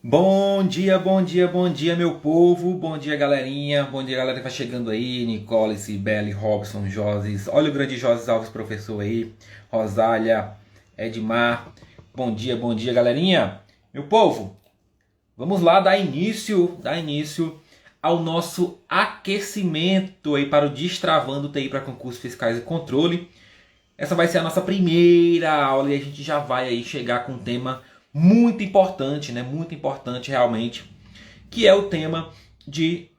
Bom dia, bom dia, bom dia, meu povo. Bom dia, galerinha. Bom dia, galera que tá chegando aí. Nicole, Cibele, Robson, Joses. Olha o grande Joses Alves, professor aí. Rosália, Edmar. Bom dia, galerinha. Meu povo, vamos lá dar início ao nosso aquecimento aí para o Destravando TI para concursos fiscais e controle. Essa vai ser a nossa primeira aula e a gente já vai aí chegar com um tema muito importante, né? Muito importante realmente, que é o tema de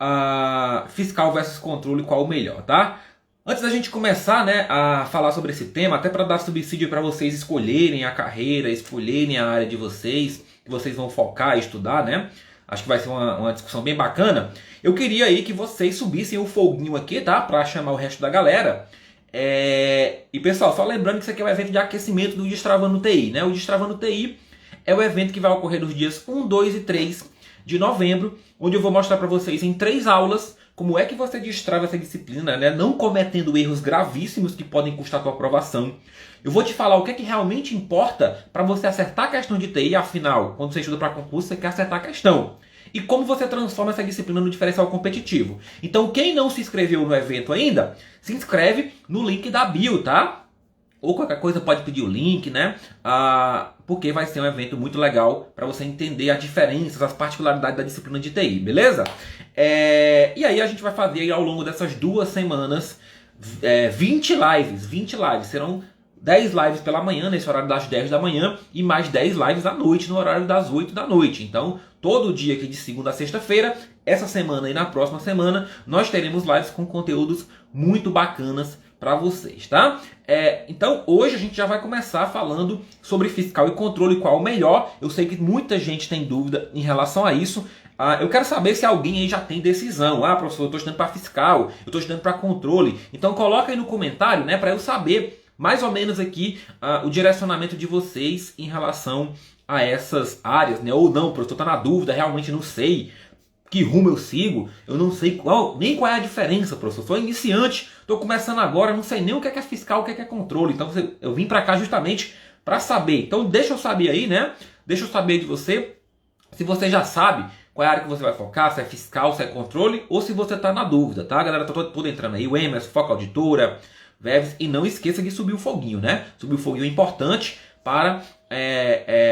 fiscal versus controle, qual o melhor, tá? Antes da gente começar, né, a falar sobre esse tema, até para dar subsídio para vocês escolherem a carreira, escolherem a área de vocês, que vocês vão focar e estudar, né? Acho que vai ser uma discussão bem bacana. Eu queria aí que vocês subissem o foguinho aqui, tá? Para chamar o resto da galera. E pessoal, só lembrando que isso aqui é um evento de aquecimento do Destravando TI, né? O Destravando TI é o evento que vai ocorrer nos dias 1, 2 e 3 de novembro, onde eu vou mostrar para vocês em 3 aulas como é que você destrava essa disciplina, né? Não cometendo erros gravíssimos que podem custar a tua aprovação. Eu vou te falar o que é que realmente importa para você acertar a questão de TI, afinal, quando você estuda para concurso, você quer acertar a questão. E como você transforma essa disciplina no diferencial competitivo. Então, quem não se inscreveu no evento ainda, se inscreve no link da bio, tá? Ou qualquer coisa pode pedir o link, né? Porque vai ser um evento muito legal para você entender as diferenças, as particularidades da disciplina de TI, beleza? E aí a gente vai fazer ao longo dessas 2 semanas 20 lives. 20 lives. Serão 10 lives pela manhã, nesse horário das 10 da manhã, e mais 10 lives à noite, no horário das 8 da noite. Então, todo dia aqui de segunda a sexta-feira, essa semana e na próxima semana, nós teremos lives com conteúdos muito bacanas para vocês, tá? Então, hoje a gente já vai começar falando sobre fiscal e controle, qual o melhor. Eu sei que muita gente tem dúvida em relação a isso. Eu quero saber se alguém aí já tem decisão. Professor, eu estou estudando para fiscal, eu estou estudando para controle. Então, coloca aí no comentário, né, para eu saber mais ou menos aqui o direcionamento de vocês em relação a essas áreas, né? Ou não, professor, está na dúvida, realmente não sei que rumo eu sigo, eu não sei nem qual é a diferença, professor. Sou iniciante, estou começando agora, não sei nem o que é fiscal, o que é controle. Então eu vim para cá justamente para saber. Então deixa eu saber aí, né? Deixa eu saber de você, se você já sabe qual é a área que você vai focar, se é fiscal, se é controle, ou se você está na dúvida, tá? A galera tá toda entrando aí, o Emerson, Foca Auditora, Veves, e não esqueça de subir o foguinho, né? Subir o foguinho é importante para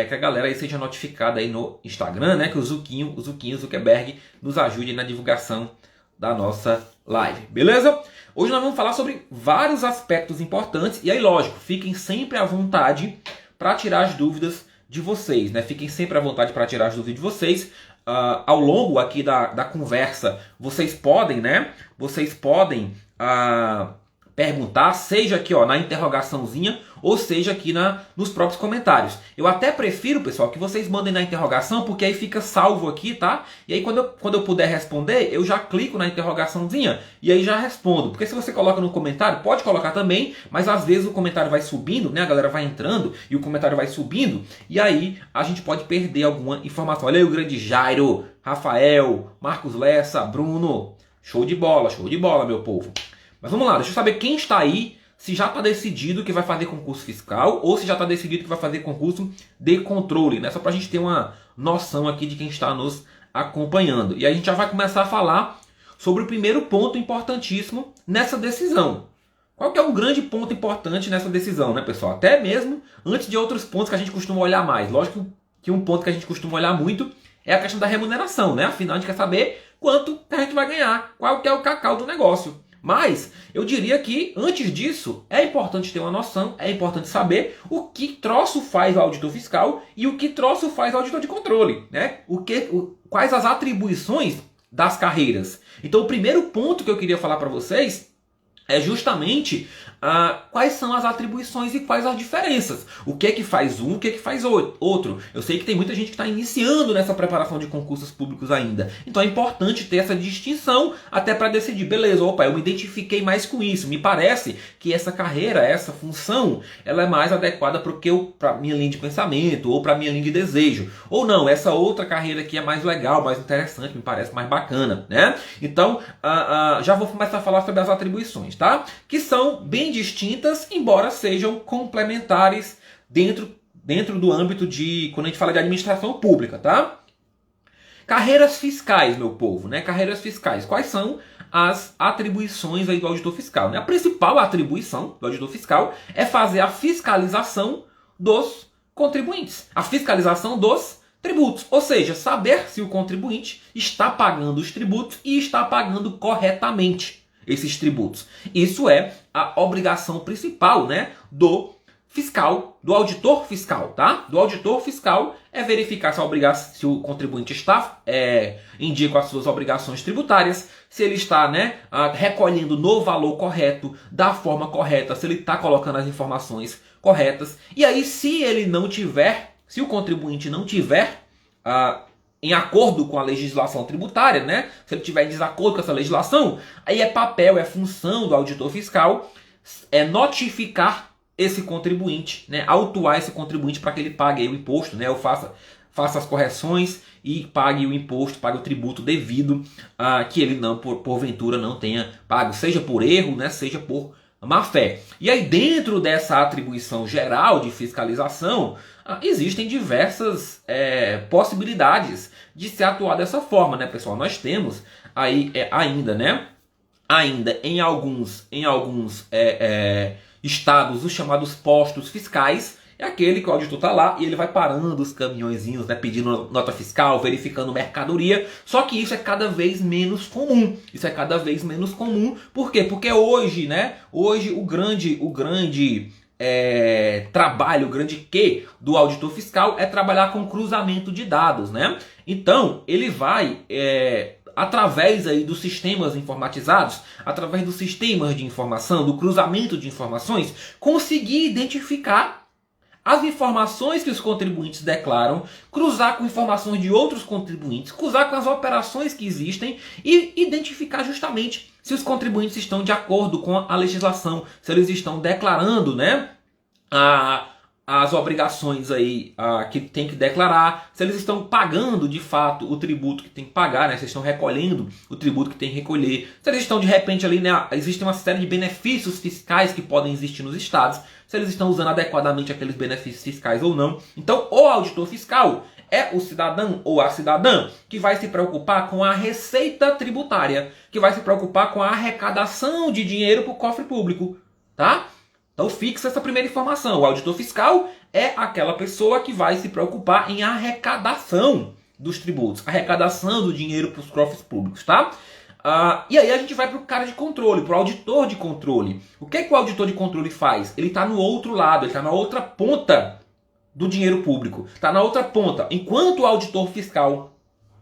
que a galera aí seja notificada aí no Instagram, né? Que o Zuckerberg nos ajude na divulgação da nossa live, beleza? Hoje nós vamos falar sobre vários aspectos importantes e aí, lógico, fiquem sempre à vontade para tirar as dúvidas de vocês, né? Fiquem sempre à vontade para tirar as dúvidas de vocês. Ao longo aqui da conversa, vocês podem, né? Vocês podem perguntar, seja aqui na interrogaçãozinha, ou seja aqui nos próprios comentários. Eu até prefiro, pessoal, que vocês mandem na interrogação, porque aí fica salvo aqui, tá? E aí quando eu puder responder, eu já clico na interrogaçãozinha e aí já respondo. Porque se você coloca no comentário, pode colocar também, mas às vezes o comentário vai subindo, né? A galera vai entrando e o comentário vai subindo, e aí a gente pode perder alguma informação. Olha aí o grande Jairo, Rafael, Marcos Lessa, Bruno. Show de bola, meu povo. Mas vamos lá, deixa eu saber quem está aí, se já está decidido que vai fazer concurso fiscal ou se já está decidido que vai fazer concurso de controle, né? Só para a gente ter uma noção aqui de quem está nos acompanhando. E aí a gente já vai começar a falar sobre o primeiro ponto importantíssimo nessa decisão. Qual que é um grande ponto importante nessa decisão, né, pessoal? Até mesmo antes de outros pontos que a gente costuma olhar mais. Lógico que um ponto que a gente costuma olhar muito é a questão da remuneração, né? Afinal, a gente quer saber quanto a gente vai ganhar, qual que é o cacau do negócio. Mas eu diria que antes disso é importante ter uma noção, é importante saber o que troço faz o auditor fiscal e o que troço faz o auditor de controle, né? Quais as atribuições das carreiras. Então o primeiro ponto que eu queria falar para vocês é justamente quais são as atribuições e quais as diferenças. O que é que faz um, o que é que faz outro. Eu sei que tem muita gente que está iniciando nessa preparação de concursos públicos ainda. Então é importante ter essa distinção até para decidir, beleza, opa, eu me identifiquei mais com isso. Me parece que essa carreira, essa função, ela é mais adequada para minha linha de pensamento ou para minha linha de desejo. Ou não, essa outra carreira aqui é mais legal, mais interessante, me parece mais bacana, né? Então, já vou começar a falar sobre as atribuições, tá? Que são bem distintas, embora sejam complementares dentro do âmbito de, quando a gente fala de administração pública, tá? Carreiras fiscais, meu povo, né? Carreiras fiscais. Quais são as atribuições aí do auditor fiscal, né? A principal atribuição do auditor fiscal é fazer a fiscalização dos contribuintes, a fiscalização dos tributos, ou seja, saber se o contribuinte está pagando os tributos e está pagando corretamente esses tributos. Isso é a obrigação principal, né, do fiscal, do auditor fiscal, tá? Do auditor fiscal é verificar se o contribuinte está em dia com as suas obrigações tributárias, se ele está, né, recolhendo no valor correto, da forma correta, se ele está colocando as informações corretas. E aí, se ele não tiver, se o contribuinte não tiver em acordo com a legislação tributária, né, se ele tiver em desacordo com essa legislação, aí é papel, é função do auditor fiscal notificar esse contribuinte, né, autuar esse contribuinte para que ele pague aí o imposto, né, ou faça as correções e pague o imposto, pague o tributo devido que ele não, porventura, não tenha pago, seja por erro, né, seja por má fé. E aí, dentro dessa atribuição geral de fiscalização, existem diversas possibilidades de se atuar dessa forma, né, pessoal? Nós temos aí ainda em alguns estados, os chamados postos fiscais, é aquele que o auditor está lá e ele vai parando os caminhõezinhos, né, pedindo nota fiscal, verificando mercadoria. Só que isso é cada vez menos comum. Isso é cada vez menos comum. Por quê? Porque hoje, né, o grande trabalho, o grande quê do auditor fiscal é trabalhar com cruzamento de dados, né? Então, ele vai através aí dos sistemas informatizados, através dos sistemas de informação, do cruzamento de informações, conseguir identificar as informações que os contribuintes declaram, cruzar com informações de outros contribuintes, cruzar com as operações que existem e identificar justamente se os contribuintes estão de acordo com a legislação, se eles estão declarando, né, as obrigações aí que tem que declarar, se eles estão pagando de fato o tributo que tem que pagar, né? Se eles estão recolhendo o tributo que tem que recolher, se eles estão de repente ali, né? Existe uma série de benefícios fiscais que podem existir nos estados, se eles estão usando adequadamente aqueles benefícios fiscais ou não. Então, o auditor fiscal é o cidadão ou a cidadã que vai se preocupar com a receita tributária, que vai se preocupar com a arrecadação de dinheiro para o cofre público, tá? Então fixa essa primeira informação. O auditor fiscal é aquela pessoa que vai se preocupar em arrecadação dos tributos, arrecadação do dinheiro para os cofres públicos, tá? E aí a gente vai para o cara de controle, para o auditor de controle. O que o auditor de controle faz? Ele está no outro lado, ele está na outra ponta do dinheiro público. Está na outra ponta. Enquanto o auditor fiscal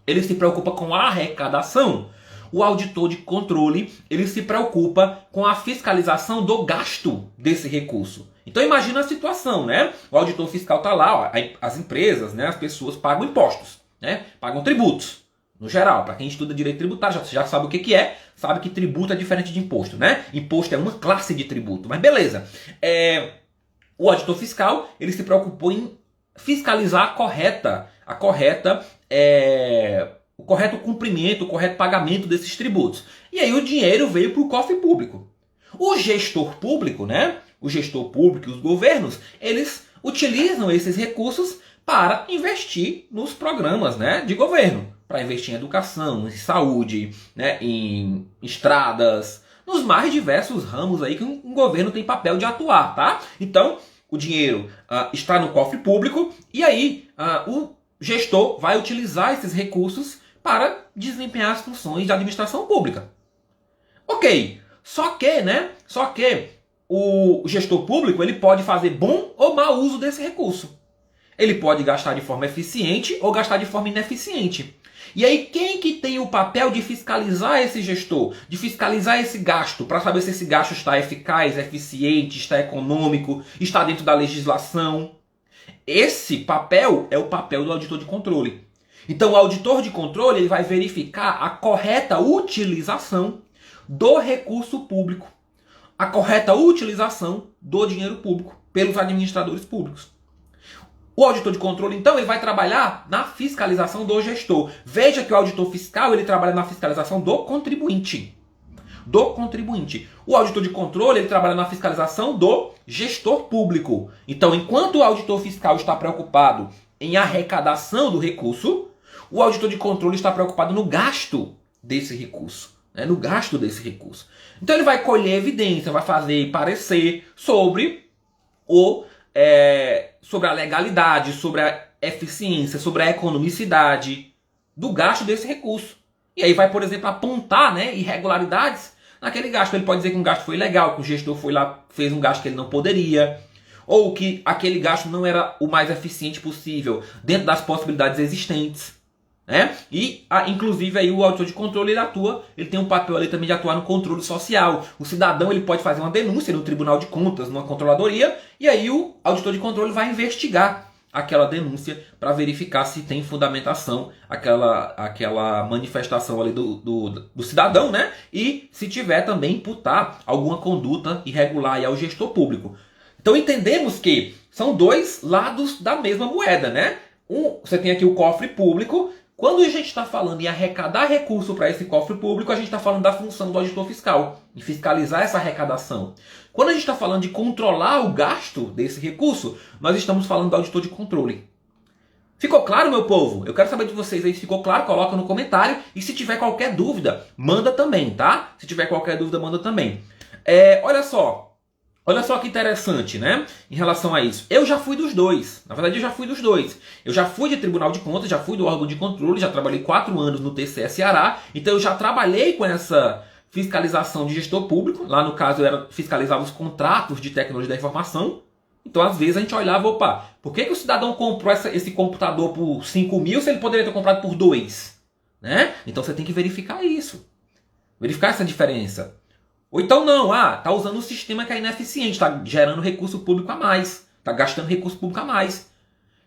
ele se preocupa com a arrecadação, o auditor de controle ele se preocupa com a fiscalização do gasto desse recurso. Então imagina a situação, né? O auditor fiscal está lá, ó, as empresas, né, as pessoas pagam impostos, né? Pagam tributos. No geral, para quem estuda direito tributário já sabe o que é, sabe que tributo é diferente de imposto, né? Imposto é uma classe de tributo, mas beleza. O auditor fiscal ele se preocupou em fiscalizar o correto cumprimento, o correto pagamento desses tributos. E aí o dinheiro veio para o cofre público. O gestor público, né? O gestor público e os governos, eles utilizam esses recursos para investir nos programas, né, de governo. Para investir em educação, em saúde, né, em estradas, nos mais diversos ramos aí que um governo tem papel de atuar, tá? Então, o dinheiro está no cofre público e aí o gestor vai utilizar esses recursos para desempenhar as funções de administração pública. Ok, só que o gestor público ele pode fazer bom ou mau uso desse recurso. Ele pode gastar de forma eficiente ou gastar de forma ineficiente. E aí quem que tem o papel de fiscalizar esse gestor, de fiscalizar esse gasto, para saber se esse gasto está eficaz, eficiente, está econômico, está dentro da legislação? Esse papel é o papel do auditor de controle. Então o auditor de controle ele vai verificar a correta utilização do recurso público, a correta utilização do dinheiro público pelos administradores públicos. O auditor de controle, então, ele vai trabalhar na fiscalização do gestor. Veja que o auditor fiscal ele trabalha na fiscalização do contribuinte. O auditor de controle ele trabalha na fiscalização do gestor público. Então, enquanto o auditor fiscal está preocupado em arrecadação do recurso, O auditor de controle está preocupado no gasto desse recurso, né? No gasto desse recurso. Então ele vai colher evidência, vai fazer parecer sobre sobre a legalidade, sobre a eficiência, sobre a economicidade do gasto desse recurso. E aí vai, por exemplo, apontar, né, irregularidades naquele gasto. Ele pode dizer que um gasto foi ilegal, que o gestor foi lá, fez um gasto que ele não poderia, ou que aquele gasto não era o mais eficiente possível dentro das possibilidades existentes, né? E, inclusive, aí o auditor de controle ele tem um papel ali também de atuar no controle social. O cidadão ele pode fazer uma denúncia no Tribunal de Contas, numa controladoria, e aí o auditor de controle vai investigar aquela denúncia para verificar se tem fundamentação aquela manifestação ali do cidadão, né? E se tiver também imputar alguma conduta irregular aí ao gestor público. Então entendemos que são dois lados da mesma moeda, né? Você tem aqui o cofre público. Quando a gente está falando em arrecadar recurso para esse cofre público, a gente está falando da função do auditor fiscal, de fiscalizar essa arrecadação. Quando a gente está falando de controlar o gasto desse recurso, nós estamos falando do auditor de controle. Ficou claro, meu povo? Eu quero saber de vocês aí se ficou claro, coloca no comentário. E se tiver qualquer dúvida, manda também, tá? Se tiver qualquer dúvida, manda também. Olha só que interessante, né? Em relação a isso. Eu já fui dos dois. Na verdade, eu já fui dos dois. Eu já fui de Tribunal de Contas, já fui do órgão de controle, já trabalhei 4 anos no TCE Ceará. Então, eu já trabalhei com essa fiscalização de gestor público. Lá, no caso, eu fiscalizava os contratos de tecnologia da informação. Então, às vezes, a gente olhava, opa, por que o cidadão comprou esse computador por 5 mil se ele poderia ter comprado por 2? Né? Então, você tem que verificar isso. Verificar essa diferença. Ou então não, tá usando um sistema que é ineficiente, está gerando recurso público a mais, está gastando recurso público a mais.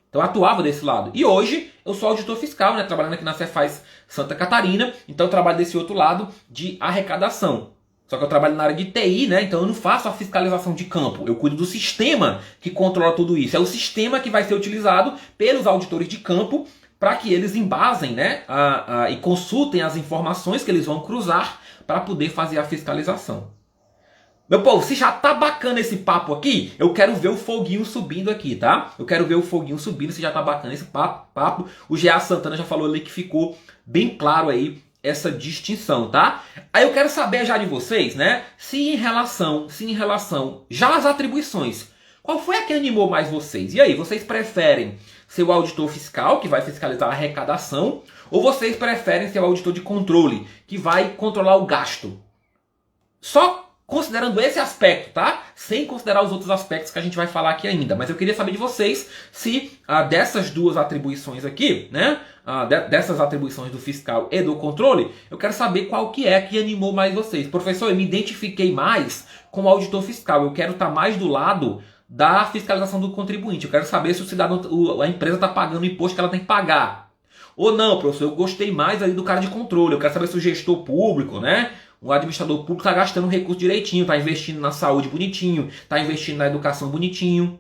Então eu atuava desse lado. E hoje eu sou auditor fiscal, né, trabalhando aqui na Cefaz Santa Catarina, então eu trabalho desse outro lado de arrecadação. Só que eu trabalho na área de TI, né, então eu não faço a fiscalização de campo, eu cuido do sistema que controla tudo isso. É o sistema que vai ser utilizado pelos auditores de campo para que eles embasem, né, e consultem as informações que eles vão cruzar para poder fazer a fiscalização. Meu povo, se já tá bacana esse papo aqui, eu quero ver o foguinho subindo aqui, tá? Eu quero ver o foguinho subindo, se já tá bacana esse papo. O G.A. Santana já falou ali que ficou bem claro aí essa distinção, tá? Aí eu quero saber já de vocês, né? Se em relação já às atribuições, qual foi a que animou mais vocês? E aí, vocês preferem ser o auditor fiscal, que vai fiscalizar a arrecadação, ou vocês preferem ser o auditor de controle, que vai controlar o gasto? Só considerando esse aspecto, tá? Sem considerar os outros aspectos que a gente vai falar aqui ainda. Mas eu queria saber de vocês se dessas duas atribuições aqui, né? Dessas atribuições do fiscal e do controle, eu quero saber qual que animou mais vocês. Professor, eu me identifiquei mais com o auditor fiscal. Eu quero estar mais do lado da fiscalização do contribuinte. Eu quero saber se o cidadão, a empresa está pagando o imposto que ela tem que pagar. Ou não, professor, eu gostei mais ali do cara de controle. Eu quero saber se o gestor público, né? O administrador público está gastando o recurso direitinho, está investindo na saúde bonitinho, está investindo na educação bonitinho.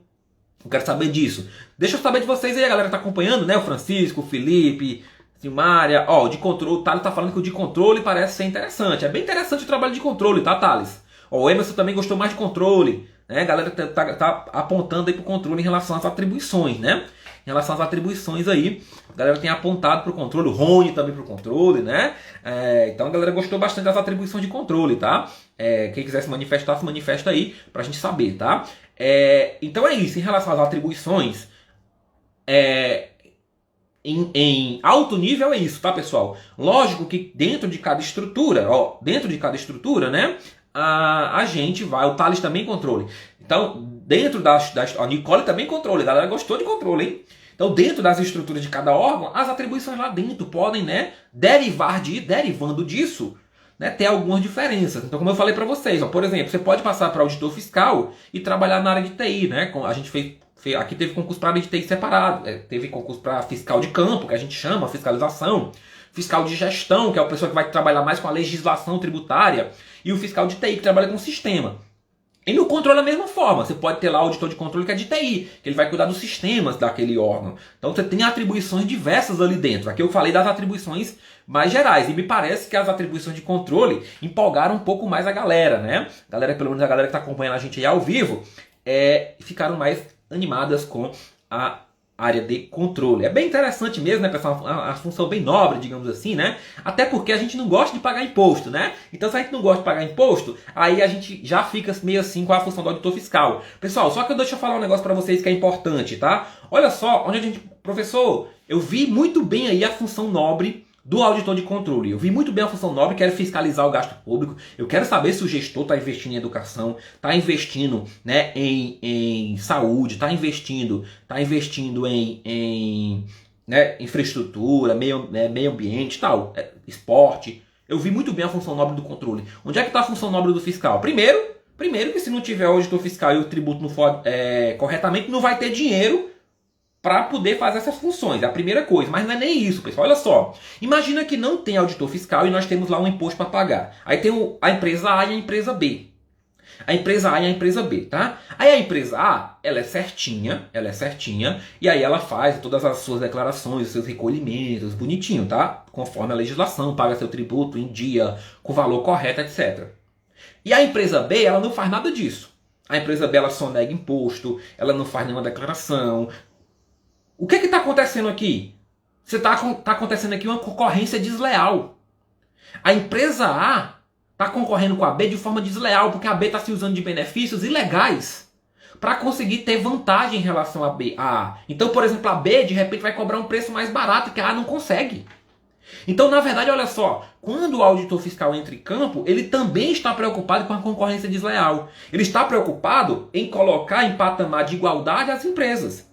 Eu quero saber disso. Deixa eu saber de vocês aí, a galera que está acompanhando, né? O Francisco, o Felipe, Silmária. Ó, o de controle, o Thales está falando que o de controle parece ser interessante. É bem interessante o trabalho de controle, tá, Thales? Ó, o Emerson também gostou mais de controle. Né? A galera tá apontando aí para o controle em relação às atribuições, né? Em relação às atribuições aí, a galera tem apontado para o controle, o Rony também para o controle, né? Então a galera gostou bastante das atribuições de controle, tá? Quem quiser se manifestar, se manifesta aí para a gente saber, tá? Então é isso, em relação às atribuições, em alto nível é isso, tá, pessoal? Lógico que dentro de cada estrutura, né? A gente vai, o Thales também controle. Então, dentro a Nicole também controle, a galera gostou de controle, hein? Então, dentro das estruturas de cada órgão, as atribuições lá dentro podem, né, derivando disso, né, ter algumas diferenças. Então, como eu falei para vocês, ó, por exemplo, você pode passar para auditor fiscal e trabalhar na área de TI, né? A gente aqui teve concurso para área de TI separado, teve concurso para fiscal de campo, que a gente chama fiscalização, fiscal de gestão, que é a pessoa que vai trabalhar mais com a legislação tributária, e o fiscal de TI, que trabalha com o sistema. E no controle da mesma forma, você pode ter lá o auditor de controle que é de TI, que ele vai cuidar dos sistemas daquele órgão. Então você tem atribuições diversas ali dentro. Aqui eu falei das atribuições mais gerais, e me parece que as atribuições de controle empolgaram um pouco mais a galera, né? Pelo menos a galera que está acompanhando a gente aí ao vivo, ficaram mais animadas com área de controle. É bem interessante mesmo, né, pessoal? Uma função bem nobre, digamos assim, né? Até porque a gente não gosta de pagar imposto, né? Então, se a gente não gosta de pagar imposto, aí a gente já fica meio assim com a função do auditor fiscal. Pessoal, só que deixa eu falar um negócio para vocês que é importante, tá? Olha só, onde a gente... Professor, eu vi muito bem aí a função nobre do auditor de controle. Eu vi muito bem a função nobre, quero fiscalizar o gasto público, eu quero saber se o gestor está investindo em educação, está investindo, né, em saúde, está investindo em né, infraestrutura, meio ambiente, tal, esporte. Eu vi muito bem a função nobre do controle. Onde é que está a função nobre do fiscal? Primeiro que se não tiver o auditor fiscal e o tributo não for corretamente, não vai ter dinheiro para poder fazer essas funções. É a primeira coisa. Mas não é nem isso, pessoal. Olha só. Imagina que não tem auditor fiscal e nós temos lá um imposto para pagar. Aí tem a empresa A e a empresa B. A empresa A e a empresa B, tá? Aí a empresa A, ela é certinha, e aí ela faz todas as suas declarações, os seus recolhimentos, bonitinho, tá? Conforme a legislação, paga seu tributo em dia, com o valor correto, etc. E a empresa B, ela não faz nada disso. A empresa B, ela só nega imposto, ela não faz nenhuma declaração. O que está acontecendo aqui? Tá acontecendo aqui uma concorrência desleal. A empresa A está concorrendo com a B de forma desleal, porque a B está se usando de benefícios ilegais para conseguir ter vantagem em relação à B, a A. Então, por exemplo, a B de repente vai cobrar um preço mais barato que a A não consegue. Então, na verdade, olha só, quando o auditor fiscal entra em campo, ele também está preocupado com a concorrência desleal. Ele está preocupado em colocar em patamar de igualdade as empresas,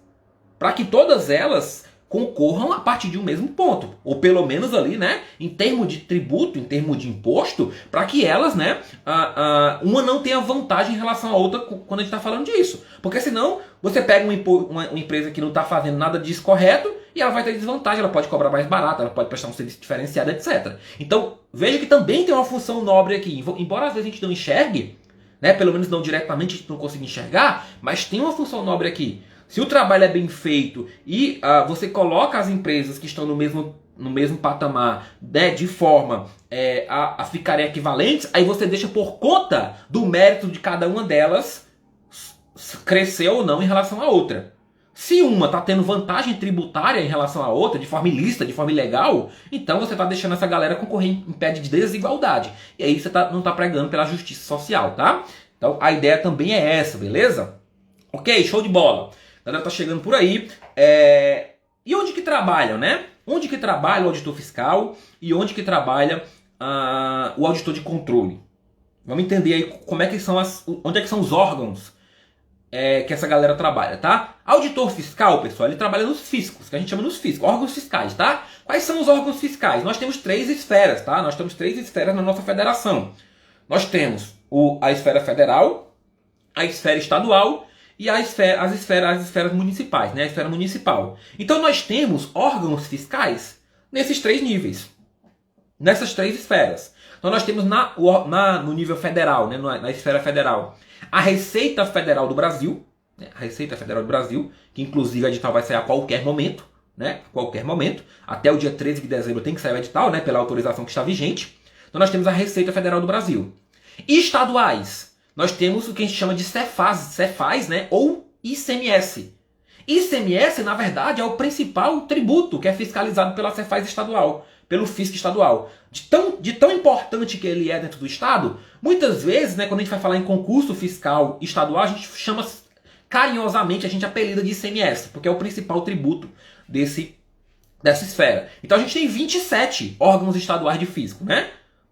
para que todas elas concorram a partir de um mesmo ponto, ou pelo menos ali, né, em termos de tributo, em termos de imposto, para que elas, né, uma não tenha vantagem em relação à outra quando a gente está falando disso. Porque senão você pega uma empresa que não está fazendo nada disso correto e ela vai ter desvantagem, ela pode cobrar mais barato, ela pode prestar um serviço diferenciado, etc. Então, veja que também tem uma função nobre aqui, embora às vezes a gente não enxergue, né, pelo menos não diretamente a gente não consiga enxergar, mas tem uma função nobre aqui. Se o trabalho é bem feito e você coloca as empresas que estão no mesmo patamar, né, de forma a ficarem equivalentes, aí você deixa por conta do mérito de cada uma delas crescer ou não em relação à outra. Se uma está tendo vantagem tributária em relação à outra, de forma ilícita, de forma ilegal, então você está deixando essa galera concorrer em pé de desigualdade. E aí você não está pregando pela justiça social, tá? Então a ideia também é essa, beleza? Ok, show de bola. A galera tá chegando por aí. E onde que trabalham, né? Onde que trabalha o auditor fiscal e onde que trabalha o auditor de controle? Vamos entender aí como é que são onde é que são os órgãos que essa galera trabalha, tá? Auditor fiscal, pessoal, ele trabalha nos fiscos, que a gente chama nos fiscos, órgãos fiscais, tá? Quais são os órgãos fiscais? Nós temos 3 esferas, tá? Nós temos 3 esferas na nossa federação. Nós temos a esfera federal, a esfera estadual e as esferas municipais, né? A esfera municipal. Então nós temos órgãos fiscais nesses 3 níveis, nessas 3 esferas. Então nós temos no nível federal, né? Na esfera federal, a Receita Federal do Brasil, né? A Receita Federal do Brasil, que inclusive o edital vai sair a qualquer momento, né? Qualquer momento, até o dia 13 de dezembro tem que sair o edital, né? Pela autorização que está vigente. Então nós temos a Receita Federal do Brasil. E estaduais, nós temos o que a gente chama de Cefaz, né? Ou ICMS. ICMS, na verdade, é o principal tributo que é fiscalizado pela Cefaz estadual, pelo fisco estadual. De tão importante que ele é dentro do estado, muitas vezes, né, quando a gente vai falar em concurso fiscal estadual, a gente chama carinhosamente, a gente apelida de ICMS, porque é o principal tributo dessa esfera. Então a gente tem 27 órgãos estaduais de fisco, né?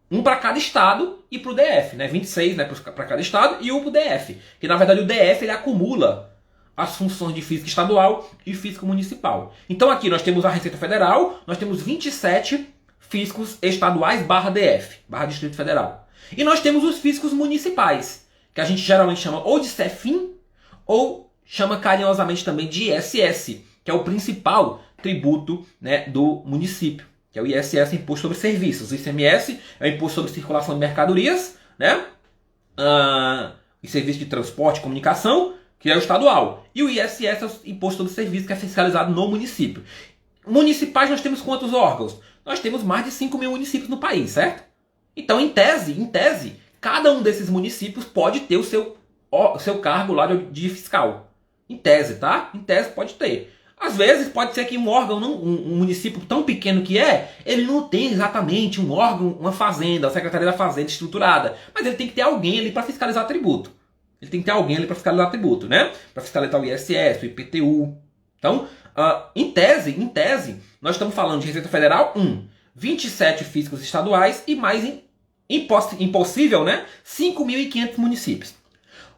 Um para cada estado e para o DF, né? 26, né, para cada estado e um para o DF. Que na verdade o DF ele acumula as funções de fisco estadual e fisco municipal. Então aqui nós temos a Receita Federal, nós temos 27 fiscos estaduais /DF, Distrito Federal. E nós temos os fiscos municipais, que a gente geralmente chama ou de CEFIM ou chama carinhosamente também de ISS, que é o principal tributo, né, do município, que é o ISS, Imposto sobre Serviços. O ICMS é o Imposto sobre Circulação de Mercadorias, né? E Serviço de Transporte e Comunicação, que é o estadual. E o ISS é o Imposto sobre Serviços, que é fiscalizado no município. Municipais nós temos quantos órgãos? Nós temos mais de 5 mil municípios no país, certo? Então, em tese, cada um desses municípios pode ter o seu cargo lá de fiscal. Em tese, tá? Em tese pode ter. Às vezes pode ser que um órgão, um município tão pequeno que ele não tem exatamente um órgão, uma fazenda, a Secretaria da Fazenda estruturada, mas ele tem que ter alguém ali para fiscalizar tributo. Ele tem que ter alguém ali para fiscalizar tributo, né? Para fiscalizar o ISS, o IPTU. Então, em tese, nós estamos falando de Receita Federal, 27 fiscos estaduais e mais impossível, né? 5.500 municípios.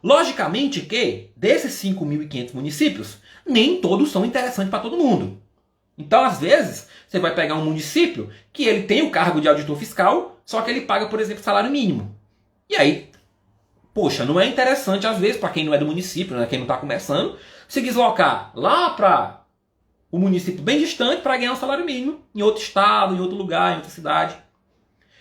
Logicamente que, desses 5.500 municípios, nem todos são interessantes para todo mundo. Então, às vezes, você vai pegar um município que ele tem o cargo de auditor fiscal, só que ele paga, por exemplo, salário mínimo. E aí, poxa, não é interessante, às vezes, para quem não é do município, né, quem não está começando, se deslocar lá para o município bem distante para ganhar um salário mínimo em outro estado, em outro lugar, em outra cidade.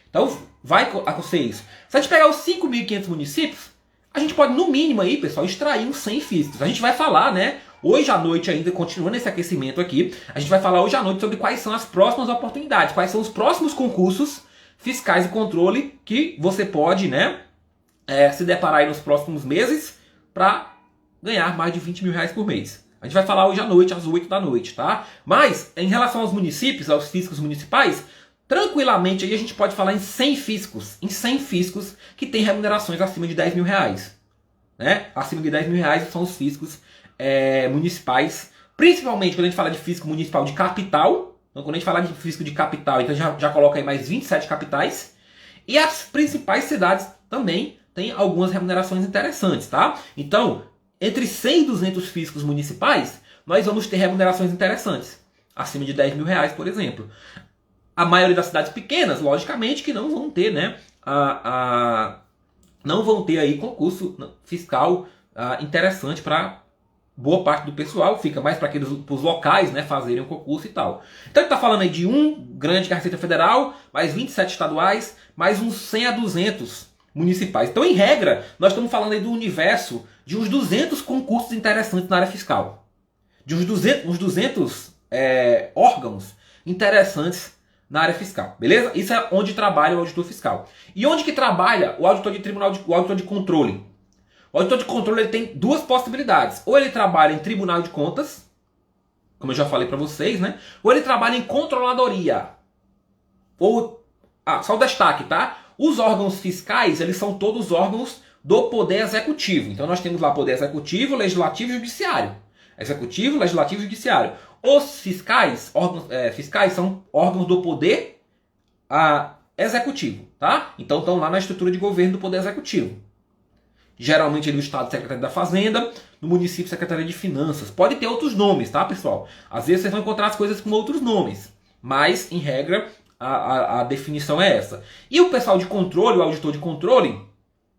Então, vai acontecer isso. Se a gente pegar os 5.500 municípios, a gente pode, no mínimo aí, pessoal, extrair uns 100 fiscos. A gente vai falar, né, hoje à noite ainda, continuando esse aquecimento aqui, a gente vai falar hoje à noite sobre quais são as próximas oportunidades, quais são os próximos concursos fiscais de controle que você pode, né, se deparar aí nos próximos meses para ganhar mais de 20 mil reais por mês. A gente vai falar hoje à noite, às 8 da noite, tá? Mas, em relação aos municípios, aos fiscos municipais, tranquilamente aí a gente pode falar em 100 fiscos. Em 100 fiscos que têm remunerações acima de 10 mil reais. Né? Acima de 10 mil reais são os fiscos municipais. Principalmente quando a gente fala de fisco municipal de capital. Então, quando a gente fala de fisco de capital, então já coloca aí mais 27 capitais. E as principais cidades também têm algumas remunerações interessantes, tá? Então, entre 100 e 200 fiscos municipais, nós vamos ter remunerações interessantes. Acima de 10 mil reais, por exemplo. A maioria das cidades pequenas, logicamente, que não vão ter, né? Não vão ter aí concurso fiscal interessante para boa parte do pessoal. Fica mais para os locais, né, fazerem o concurso e tal. Então a gente está falando aí de grande que é a Receita Federal, mais 27 estaduais, mais uns 100 a 200 municipais. Então, em regra, nós estamos falando aí do universo de uns 200 concursos interessantes na área fiscal. De uns 200 órgãos interessantes na área fiscal, beleza? Isso é onde trabalha o auditor fiscal. E onde que trabalha o auditor de tribunal, o auditor de controle? O auditor de controle ele tem duas possibilidades. Ou ele trabalha em tribunal de contas, como eu já falei para vocês, né? Ou ele trabalha em controladoria. Só o destaque, tá? Os órgãos fiscais, eles são todos órgãos do Poder Executivo. Então nós temos lá Poder Executivo, Legislativo e Judiciário. Executivo, Legislativo e Judiciário. Os fiscais, fiscais são órgãos do Poder Executivo, tá? Então estão lá na estrutura de governo do Poder Executivo. Geralmente no Estado, Secretaria da Fazenda, no município, Secretaria de Finanças. Pode ter outros nomes, tá, pessoal? Às vezes vocês vão encontrar as coisas com outros nomes. Mas, em regra, a definição é essa. E o pessoal de controle, o auditor de controle,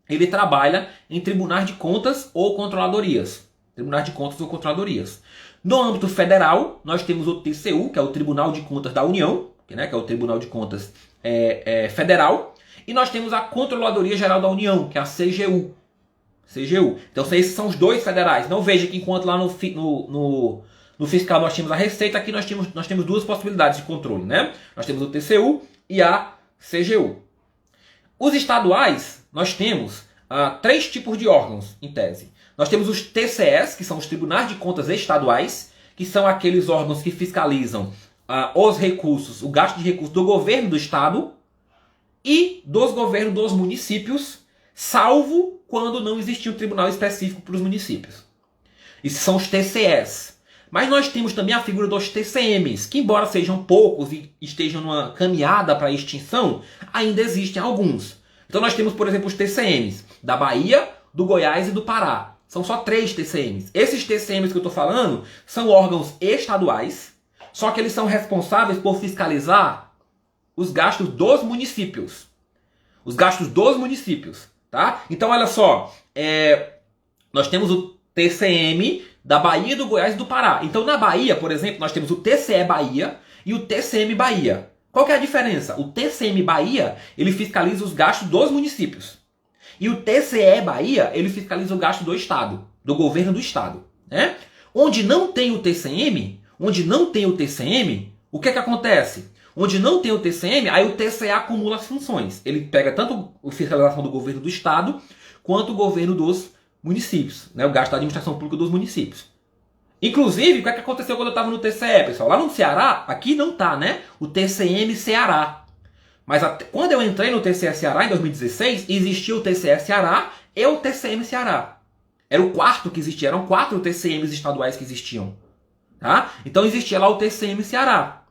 ele trabalha em tribunais de contas ou controladorias. Tribunais de contas ou controladorias. No âmbito federal, nós temos o TCU, que é o Tribunal de Contas da União, né, que é o Tribunal de Contas Federal. E nós temos a Controladoria Geral da União, que é a CGU. Então esses são os dois federais. Não veja que enquanto lá no fiscal nós tínhamos a Receita, aqui nós temos duas possibilidades de controle, né? Nós temos o TCU e a CGU. Os estaduais, nós temos 3 tipos de órgãos, em tese. Nós temos os TCS, que são os Tribunais de Contas Estaduais, que são aqueles órgãos que fiscalizam os recursos, o gasto de recursos do governo do estado e dos governos dos municípios, salvo quando não existia um tribunal específico para os municípios. Esses são os TCS. Mas nós temos também a figura dos TCMs, que embora sejam poucos e estejam numa caminhada para a extinção, ainda existem alguns. Então nós temos, por exemplo, os TCMs da Bahia, do Goiás e do Pará. São só 3 TCMs. Esses TCMs que eu estou falando são órgãos estaduais, só que eles são responsáveis por fiscalizar os gastos dos municípios. Os gastos dos municípios. Tá? Então, olha só, nós temos o TCM da Bahia, do Goiás e do Pará. Então, na Bahia, por exemplo, nós temos o TCE Bahia e o TCM Bahia. Qual que é a diferença? O TCM Bahia, ele fiscaliza os gastos dos municípios. E o TCE Bahia, ele fiscaliza o gasto do estado, do governo do estado. Né? Onde não tem o TCM, o que acontece? Onde não tem o TCM, aí o TCE acumula as funções. Ele pega tanto a fiscalização do governo do estado, quanto o governo dos municípios, né? O gasto da administração pública dos municípios. Inclusive, o que é que aconteceu quando eu estava no TCE, pessoal? Lá no Ceará, aqui não tá, né? O TCM Ceará. Mas quando eu entrei no TCE Ceará em 2016, existia o TCE Ceará e o TCM Ceará. Era o quarto que existia, eram 4 TCMs estaduais que existiam. Tá? Então existia lá o TCM Ceará.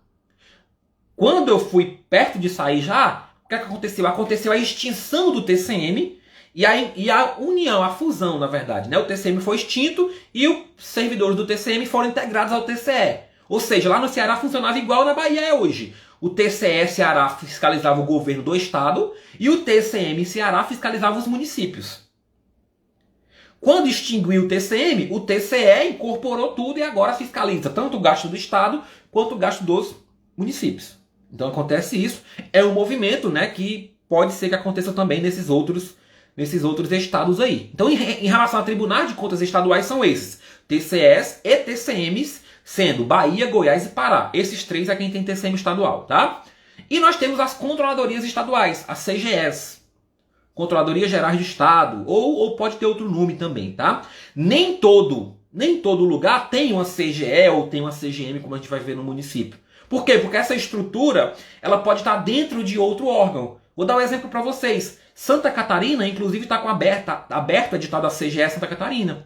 Quando eu fui perto de sair já, o que é que aconteceu? Aconteceu a extinção do TCM e a união, a fusão, na verdade. Né? O TCM foi extinto e os servidores do TCM foram integrados ao TCE. Ou seja, lá no Ceará funcionava igual na Bahia é hoje. O TCE Ceará fiscalizava o governo do estado e o TCM Ceará fiscalizava os municípios. Quando extinguiu o TCE incorporou tudo e agora fiscaliza tanto o gasto do estado quanto o gasto dos municípios. Então acontece isso. É um movimento, né, que pode ser que aconteça também nesses outros estados aí. Então, em relação a tribunais de contas estaduais, são esses: TCEs e TCMs, sendo Bahia, Goiás e Pará. Esses 3 é quem tem TCM estadual, tá? E nós temos as controladorias estaduais, as CGEs. Controladorias Gerais do Estado, ou pode ter outro nome também, tá? Nem todo lugar tem uma CGE ou tem uma CGM, como a gente vai ver no município. Por quê? Porque essa estrutura, ela pode estar dentro de outro órgão. Vou dar um exemplo para vocês. Santa Catarina, inclusive, está com aberto o edital da CGE Santa Catarina.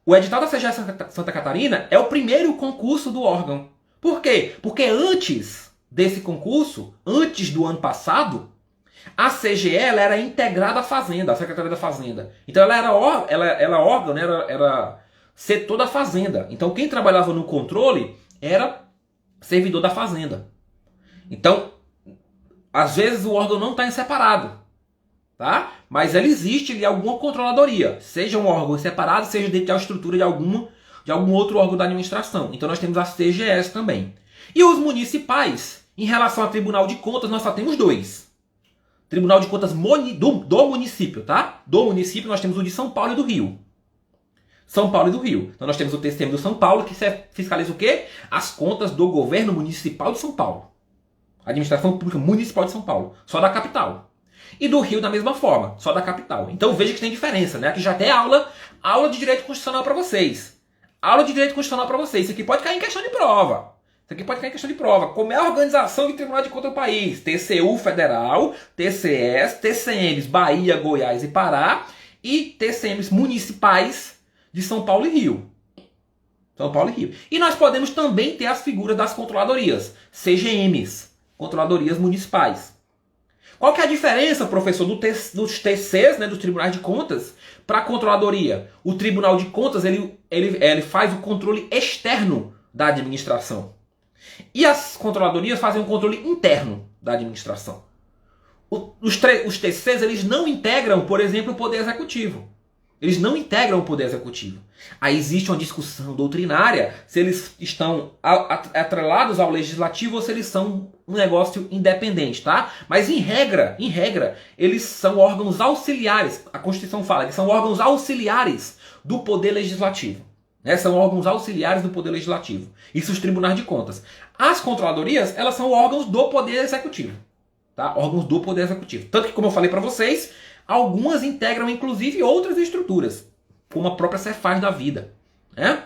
O edital da CGE Santa Catarina é o primeiro concurso do órgão. Por quê? Porque antes desse concurso, antes do ano passado, a CGE ela era integrada à Fazenda, à Secretaria da Fazenda. Então ela era órgão, né? Era setor da Fazenda. Então quem trabalhava no controle era servidor da Fazenda. Então, às vezes o órgão não está em separado, tá? Mas ele existe ali alguma controladoria, seja um órgão separado, seja dentro da estrutura de algum outro órgão da administração. Então nós temos as CGEs também. E os municipais, em relação ao Tribunal de Contas, nós só temos 2. Tribunal de Contas do município, tá? Do município nós temos o de São Paulo e do Rio. São Paulo e do Rio. Então nós temos o TCM do São Paulo, que fiscaliza o quê? As contas do governo municipal de São Paulo. Administração Pública Municipal de São Paulo. Só da capital. E do Rio da mesma forma, só da capital. Então veja que tem diferença, né? Aqui já tem aula de direito constitucional para vocês. Aula de direito constitucional para vocês. Isso aqui pode cair em questão de prova. Como é a organização de Tribunal de Contas do país? TCU Federal, TCEs, TCMs Bahia, Goiás e Pará e TCMs municipais de São Paulo e Rio. E nós podemos também ter as figuras das controladorias, CGMs, controladorias municipais. Qual que é a diferença, professor, dos TCs, né, dos Tribunais de Contas, para a controladoria? O Tribunal de Contas ele faz o controle externo da administração. E as controladorias fazem um controle interno da administração. Os TCs eles não integram, por exemplo, o Poder Executivo. Aí existe uma discussão doutrinária se eles estão atrelados ao Legislativo ou se eles são um negócio independente, tá? Mas em regra, eles são órgãos auxiliares. A Constituição fala que são órgãos auxiliares do Poder Legislativo. Né? São órgãos auxiliares do Poder Legislativo. Isso os tribunais de contas. As controladorias, elas são órgãos do Poder Executivo. Tá? Órgãos do Poder Executivo. Tanto que, como eu falei para vocês, algumas integram inclusive outras estruturas, como a própria Cefaz da vida. Né?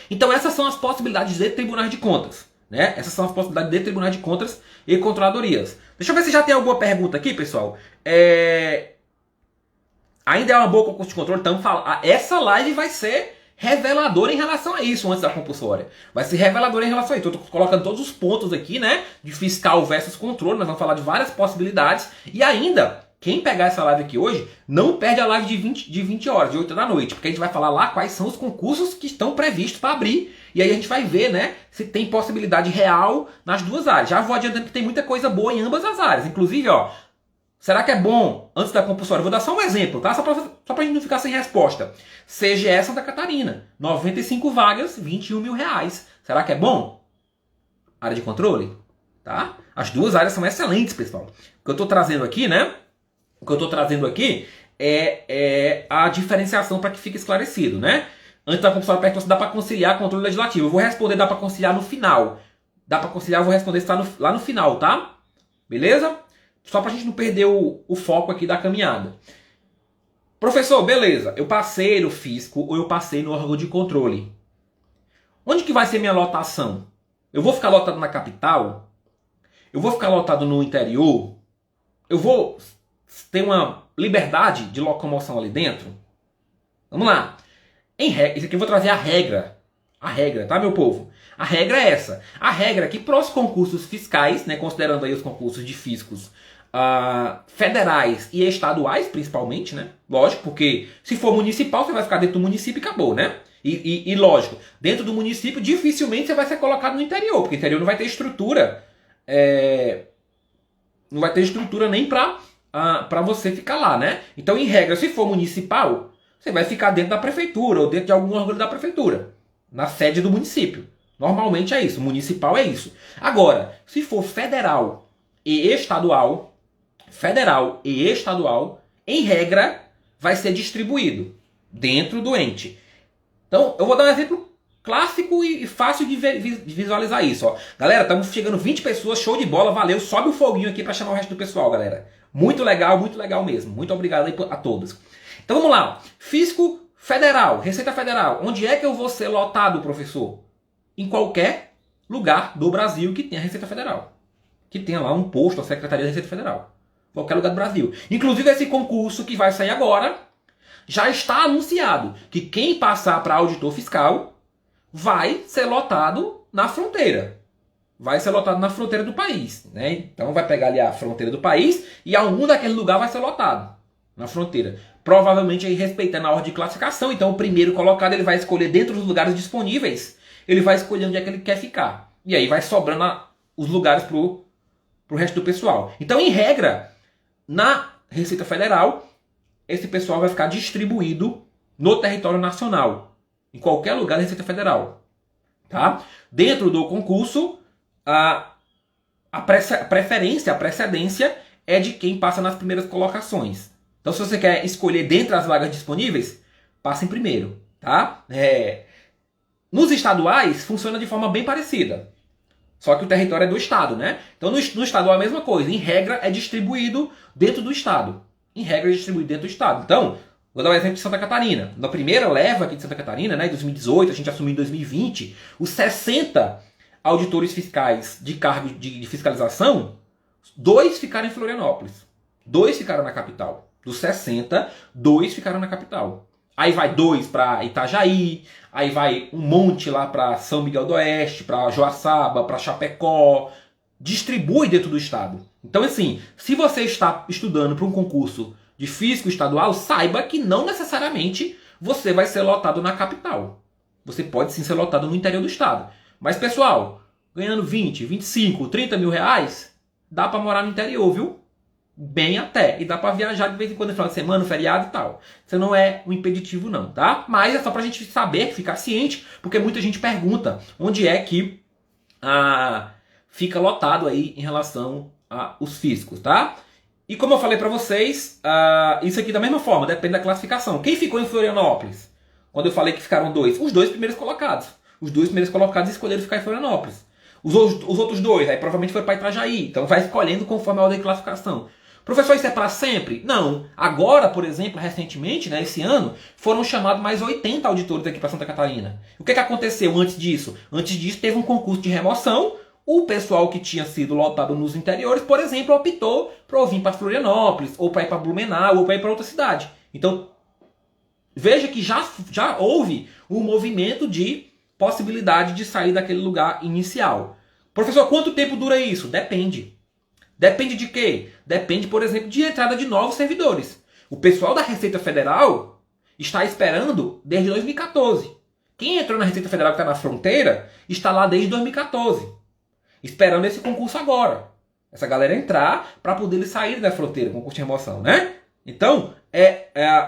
Então essas são as possibilidades de tribunais de contas. Né? Essas são as possibilidades de tribunais de contas e controladorias. Deixa eu ver se já tem alguma pergunta aqui, pessoal. Ainda é uma boa concurso de controle? Então, essa live vai ser reveladora em relação a isso, antes da compulsória. Vai ser reveladora em relação a isso. Eu estou colocando todos os pontos aqui, né? De fiscal versus controle. Nós vamos falar de várias possibilidades. E ainda, quem pegar essa live aqui hoje, não perde a live de 20 horas, de 8 da noite. Porque a gente vai falar lá quais são os concursos que estão previstos para abrir. E aí a gente vai ver, né? Se tem possibilidade real nas duas áreas. Já vou adiantando que tem muita coisa boa em ambas as áreas. Inclusive, ó, será que é bom, antes da compulsória, vou dar só um exemplo, tá? Só pra gente não ficar sem resposta. CGE Santa Catarina, 95 vagas, 21 mil reais. Será que é bom? Área de controle? Tá? As duas áreas são excelentes, pessoal. O que eu tô trazendo aqui, né? O que eu tô trazendo aqui é a diferenciação para que fique esclarecido, né? Antes da compulsória pergunta se dá para conciliar controle legislativo. Eu vou responder, dá para conciliar no final. Dá para conciliar, eu vou responder se tá lá no final, tá? Beleza? Só para a gente não perder o foco aqui da caminhada. Professor, beleza. Eu passei no fisco ou eu passei no órgão de controle. Onde que vai ser minha lotação? Eu vou ficar lotado na capital? Eu vou ficar lotado no interior? Eu vou ter uma liberdade de locomoção ali dentro? Vamos lá. Isso aqui eu vou trazer a regra. A regra, tá, meu povo? A regra é essa. A regra é que para os concursos fiscais, né, considerando aí os concursos de fiscos federais e estaduais, principalmente, né? Lógico, porque se for municipal, você vai ficar dentro do município e acabou, né? E lógico, dentro do município, dificilmente você vai ser colocado no interior, porque o interior não vai ter estrutura. Não vai ter estrutura nem para você ficar lá, né? Então, em regra, se for municipal, você vai ficar dentro da prefeitura ou dentro de algum órgão da prefeitura, na sede do município. Normalmente é isso, municipal é isso. Agora, se for federal e estadual, em regra, vai ser distribuído dentro do ente. Então, eu vou dar um exemplo clássico e fácil de visualizar isso. Ó. Galera, estamos chegando 20 pessoas, show de bola, valeu. Sobe o foguinho aqui para chamar o resto do pessoal, galera. Muito legal mesmo. Muito obrigado aí a todos. Então vamos lá. Fisco Federal, Receita Federal. Onde é que eu vou ser lotado, professor? Em qualquer lugar do Brasil que tenha Receita Federal. Que tenha lá um posto, a Secretaria da Receita Federal. Qualquer lugar do Brasil. Inclusive esse concurso que vai sair agora, já está anunciado que quem passar para auditor fiscal vai ser lotado na fronteira. Vai ser lotado na fronteira do país. Né? Então vai pegar ali a fronteira do país e algum daquele lugar vai ser lotado. Na fronteira. Provavelmente aí respeitando a ordem de classificação. Então o primeiro colocado ele vai escolher dentro dos lugares disponíveis. Ele vai escolher onde é que ele quer ficar. E aí vai sobrando os lugares pro resto do pessoal. Então, em regra, na Receita Federal, esse pessoal vai ficar distribuído no território nacional. Em qualquer lugar da Receita Federal. Tá? Dentro do concurso, a precedência é de quem passa nas primeiras colocações. Então, se você quer escolher dentre as vagas disponíveis, passe em primeiro. Tá? Nos estaduais, funciona de forma bem parecida. Só que o território é do estado, né? Então, no estadual é a mesma coisa. Em regra, é distribuído dentro do estado. Em regra, é distribuído dentro do estado. Então, vou dar um exemplo de Santa Catarina. Na primeira leva aqui de Santa Catarina, né, em 2018, a gente assumiu em 2020, os 60 auditores fiscais de cargo de fiscalização, 2 ficaram em Florianópolis. 2 ficaram na capital. Dos 60, 2 ficaram na capital. Aí vai 2 para Itajaí, aí vai um monte lá para São Miguel do Oeste, para Joaçaba, para Chapecó. Distribui dentro do estado. Então, assim, se você está estudando para um concurso de fisco estadual, saiba que não necessariamente você vai ser lotado na capital. Você pode sim ser lotado no interior do estado. Mas, pessoal, ganhando 20, 25, 30 mil reais, dá para morar no interior, viu? Bem até. E dá pra viajar de vez em quando, no final de semana, no feriado e tal. Isso não é um impeditivo não, tá? Mas é só pra gente saber, ficar ciente, porque muita gente pergunta onde é que fica lotado aí em relação aos fiscos, tá? E como eu falei pra vocês, isso aqui da mesma forma, depende da classificação. Quem ficou em Florianópolis? Quando eu falei que ficaram 2? Os 2 primeiros colocados. Os 2 primeiros colocados escolheram ficar em Florianópolis. Os outros 2, aí provavelmente foi para Itajaí. Então vai escolhendo conforme a ordem de classificação. Professor, isso é para sempre? Não. Agora, por exemplo, recentemente, né, esse ano, foram chamados mais 80 auditores aqui para Santa Catarina. O que aconteceu antes disso? Antes disso, teve um concurso de remoção. O pessoal que tinha sido lotado nos interiores, por exemplo, optou para vir para Florianópolis, ou para ir para Blumenau, ou para ir para outra cidade. Então, veja que já houve um movimento de possibilidade de sair daquele lugar inicial. Professor, quanto tempo dura isso? Depende. Depende de quê? Depende, por exemplo, de entrada de novos servidores. O pessoal da Receita Federal está esperando desde 2014. Quem entrou na Receita Federal que está na fronteira está lá desde 2014. Esperando esse concurso agora. Essa galera entrar para poder sair da fronteira, concurso de remoção, né? Então,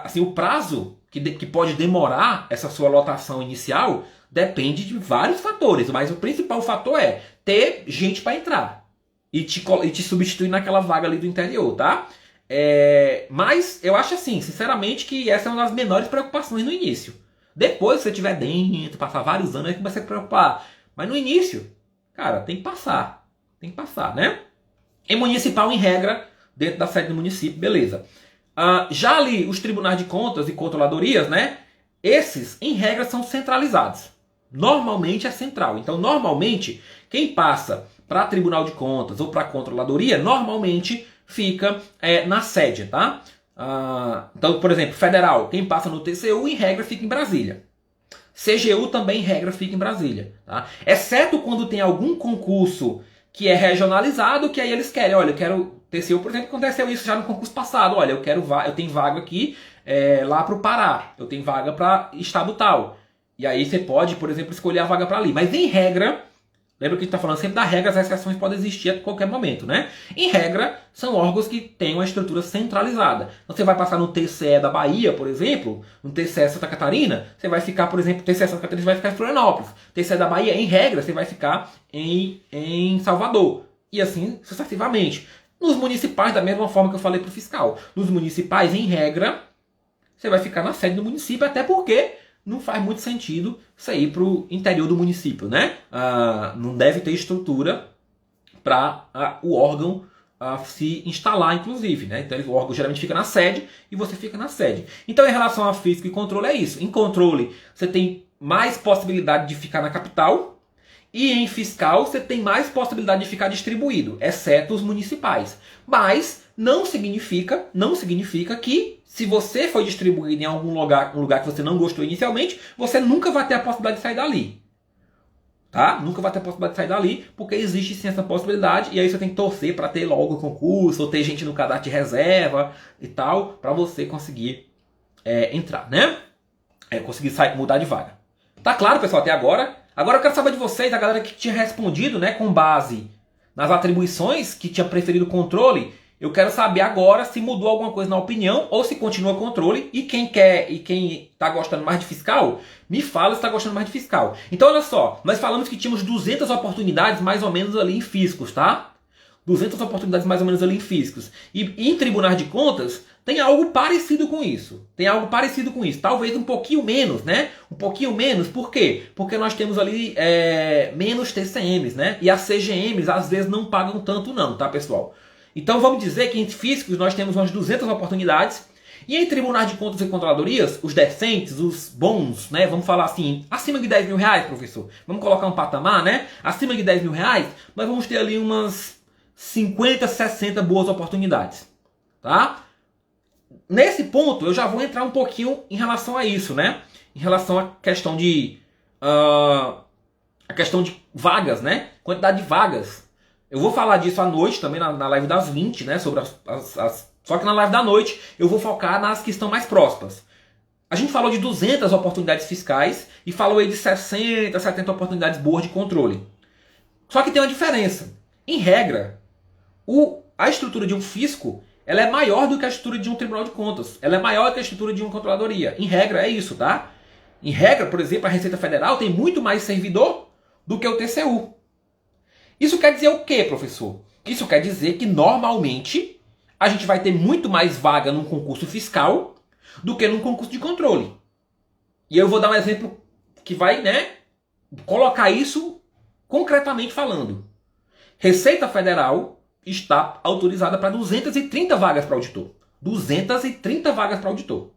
assim, o prazo que pode demorar essa sua lotação inicial depende de vários fatores, mas o principal fator é ter gente para entrar e te substituir naquela vaga ali do interior, tá? Mas eu acho assim, sinceramente, que essa é uma das menores preocupações no início. Depois, se você tiver dentro, passar vários anos, aí começa a se preocupar. Mas no início, cara, tem que passar. Tem que passar, né? Em municipal, em regra, dentro da sede do município, beleza. Já ali, os tribunais de contas e controladorias, né? Esses, em regra, são centralizados. normalmente é central. Então, normalmente, quem passa para Tribunal de Contas ou para Controladoria, normalmente fica na sede, tá? Então, por exemplo, federal, quem passa no TCU, em regra, fica em Brasília. CGU também, em regra, fica em Brasília. Tá? Exceto quando tem algum concurso que é regionalizado, que aí eles querem, olha, eu quero... TCU, por exemplo, aconteceu isso já no concurso passado. Olha, eu tenho vaga aqui lá para o Pará, eu tenho vaga para estado tal. E aí você pode, por exemplo, escolher a vaga para ali. Mas em regra, lembra que a gente está falando sempre da regra, as exceções podem existir a qualquer momento, né? Em regra, são órgãos que têm uma estrutura centralizada. Então, você vai passar no TCE da Bahia, por exemplo, no TCE Santa Catarina, você vai ficar, por exemplo, TCE Santa Catarina vai ficar em Florianópolis. TCE da Bahia, em regra, você vai ficar em Salvador. E assim sucessivamente. Nos municipais, da mesma forma que eu falei para o fiscal. Nos municipais, em regra, você vai ficar na sede do município, até porque não faz muito sentido você ir para o interior do município, né? Não deve ter estrutura para o órgão se instalar, inclusive, né? Então o órgão geralmente fica na sede e você fica na sede. Então, em relação a fisco e controle, é isso. Em controle, você tem mais possibilidade de ficar na capital. E em fiscal você tem mais possibilidade de ficar distribuído, exceto os municipais. Mas não significa que se você foi distribuído em algum lugar, um lugar que você não gostou inicialmente, você nunca vai ter a possibilidade de sair dali. Tá? Nunca vai ter a possibilidade de sair dali, porque existe sim essa possibilidade, e aí você tem que torcer para ter logo o concurso, ou ter gente no cadastro de reserva e tal, para você conseguir entrar, né? Conseguir mudar de vaga. Tá claro, pessoal, até agora? Agora eu quero saber de vocês, a galera que tinha respondido, né, com base nas atribuições, que tinha preferido controle. Eu quero saber agora se mudou alguma coisa na opinião ou se continua controle. E quem está gostando mais de fiscal, me fala se está gostando mais de fiscal. Então olha só, nós falamos que tínhamos 200 oportunidades mais ou menos ali em fiscos, tá? 200 oportunidades mais ou menos ali em fiscos. E em tribunais de contas tem algo parecido com isso. Talvez um pouquinho menos, né? Um pouquinho menos, por quê? Porque nós temos ali menos TCMs, né? E as CGMs às vezes não pagam tanto não, tá, pessoal? Então vamos dizer que em fiscos nós temos umas 200 oportunidades. E em tribunais de contas e controladorias, os decentes, os bons, né? Vamos falar assim, acima de 10 mil reais, professor. Vamos colocar um patamar, né? Acima de 10 mil reais, nós vamos ter ali umas 50, 60 boas oportunidades, tá? Nesse ponto, eu já vou entrar um pouquinho em relação a isso, né? Em relação à questão de vagas, né? Quantidade de vagas. Eu vou falar disso à noite também, na live das 20, né? Sobre só que na live da noite eu vou focar nas que estão mais próximas. A gente falou de 200 oportunidades fiscais e falou aí de 60, 70 oportunidades boas de controle. Só que tem uma diferença. Em regra, a estrutura de um fisco, ela é maior do que a estrutura de um tribunal de contas. Ela é maior do que a estrutura de uma controladoria. Em regra é isso, tá? Em regra, por exemplo, a Receita Federal tem muito mais servidor do que o TCU. Isso quer dizer o quê, professor? Isso quer dizer que normalmente a gente vai ter muito mais vaga num concurso fiscal do que num concurso de controle. E eu vou dar um exemplo que vai, né, colocar isso concretamente falando. Receita Federal está autorizada para 230 vagas para auditor. 230 vagas para auditor.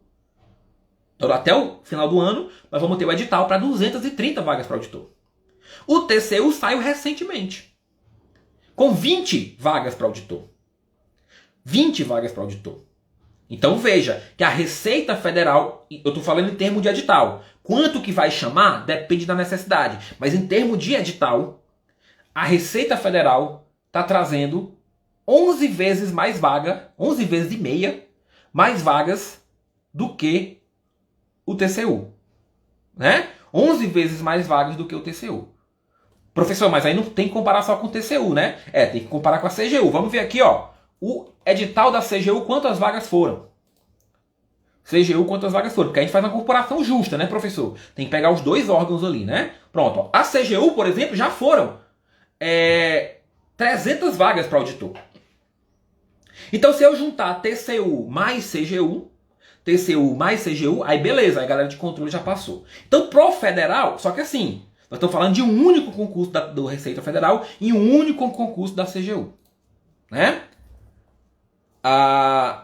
Então, até o final do ano, nós vamos ter o edital para 230 vagas para auditor. O TCU saiu recentemente, com 20 vagas para auditor. 20 vagas para auditor. Então veja que a Receita Federal, eu estou falando em termos de edital. Quanto que vai chamar depende da necessidade. Mas em termos de edital, a Receita Federal está trazendo 11 vezes mais vaga, 11 vezes e meia, mais vagas do que o TCU. Né? 11 vezes mais vagas do que o TCU. Professor, mas aí não tem que comparar só com o TCU, né? Tem que comparar com a CGU. Vamos ver aqui, ó. O edital da CGU, quantas vagas foram? CGU, quantas vagas foram? Porque a gente faz uma comparação justa, né, professor? Tem que pegar os dois órgãos ali, né? Pronto, ó. A CGU, por exemplo, já foram 300 vagas para auditor. Então, se eu juntar TCU mais CGU, aí beleza, aí a galera de controle já passou. Então, pro federal, só que assim, nós estamos falando de um único concurso do Receita Federal e um único concurso da CGU. Né? A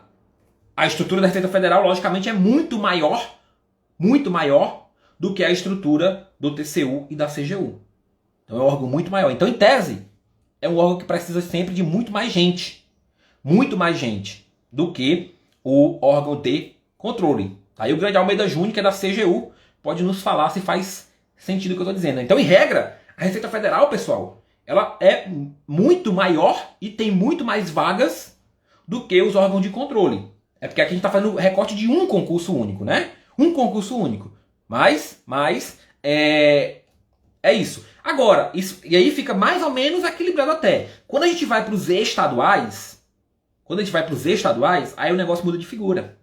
estrutura da Receita Federal, logicamente, é muito maior do que a estrutura do TCU e da CGU. Então é um órgão muito maior. Então, em tese, é um órgão que precisa sempre de muito mais gente do que o órgão de controle. Aí o grande Almeida Júnior, que é da CGU, pode nos falar se faz sentido o que eu estou dizendo. Então, em regra, a Receita Federal, pessoal, ela é muito maior e tem muito mais vagas do que os órgãos de controle. É porque aqui a gente está fazendo recorte de um concurso único, né? Um concurso único. Mas é isso. Agora, e aí fica mais ou menos equilibrado até. Quando a gente vai para os estaduais, aí o negócio muda de figura.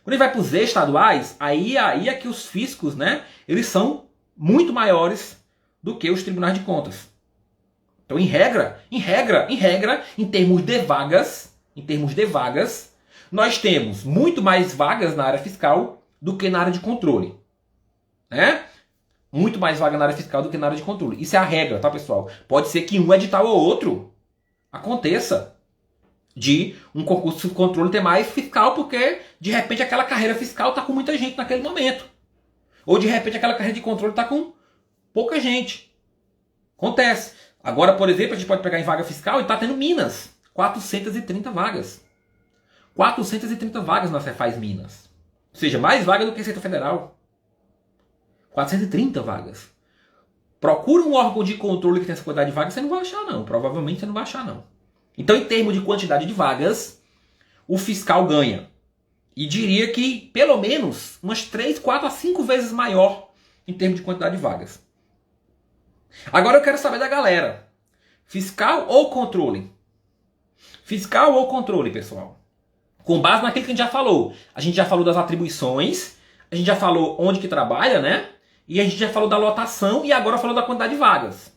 Quando a gente vai para os estaduais, aí é que os fiscos, né, eles são muito maiores do que os tribunais de contas. Então, em termos de vagas, nós temos muito mais vagas na área fiscal do que na área de controle. Né? Muito mais vaga na área fiscal do que na área de controle. Isso é a regra, tá, pessoal? Pode ser que um edital ou outro aconteça de um concurso de controle ter mais fiscal, porque de repente aquela carreira fiscal está com muita gente naquele momento. Ou de repente aquela carreira de controle está com pouca gente. Acontece. Agora, por exemplo, a gente pode pegar em vaga fiscal e está tendo Minas. 430 vagas. 430 vagas na Cefaz Minas. Ou seja, mais vaga do que a Receita Federal. 430 vagas. Procura um órgão de controle que tem essa quantidade de vagas, você não vai achar não. Provavelmente você não vai achar não. Então, em termos de quantidade de vagas, o fiscal ganha. E diria que, pelo menos, umas 3, 4 a 5 vezes maior em termos de quantidade de vagas. Agora eu quero saber da galera. Fiscal ou controle? Fiscal ou controle, pessoal? Com base naquilo que a gente já falou. A gente já falou das atribuições, a gente já falou onde que trabalha, né? E a gente já falou da lotação e agora falou da quantidade de vagas.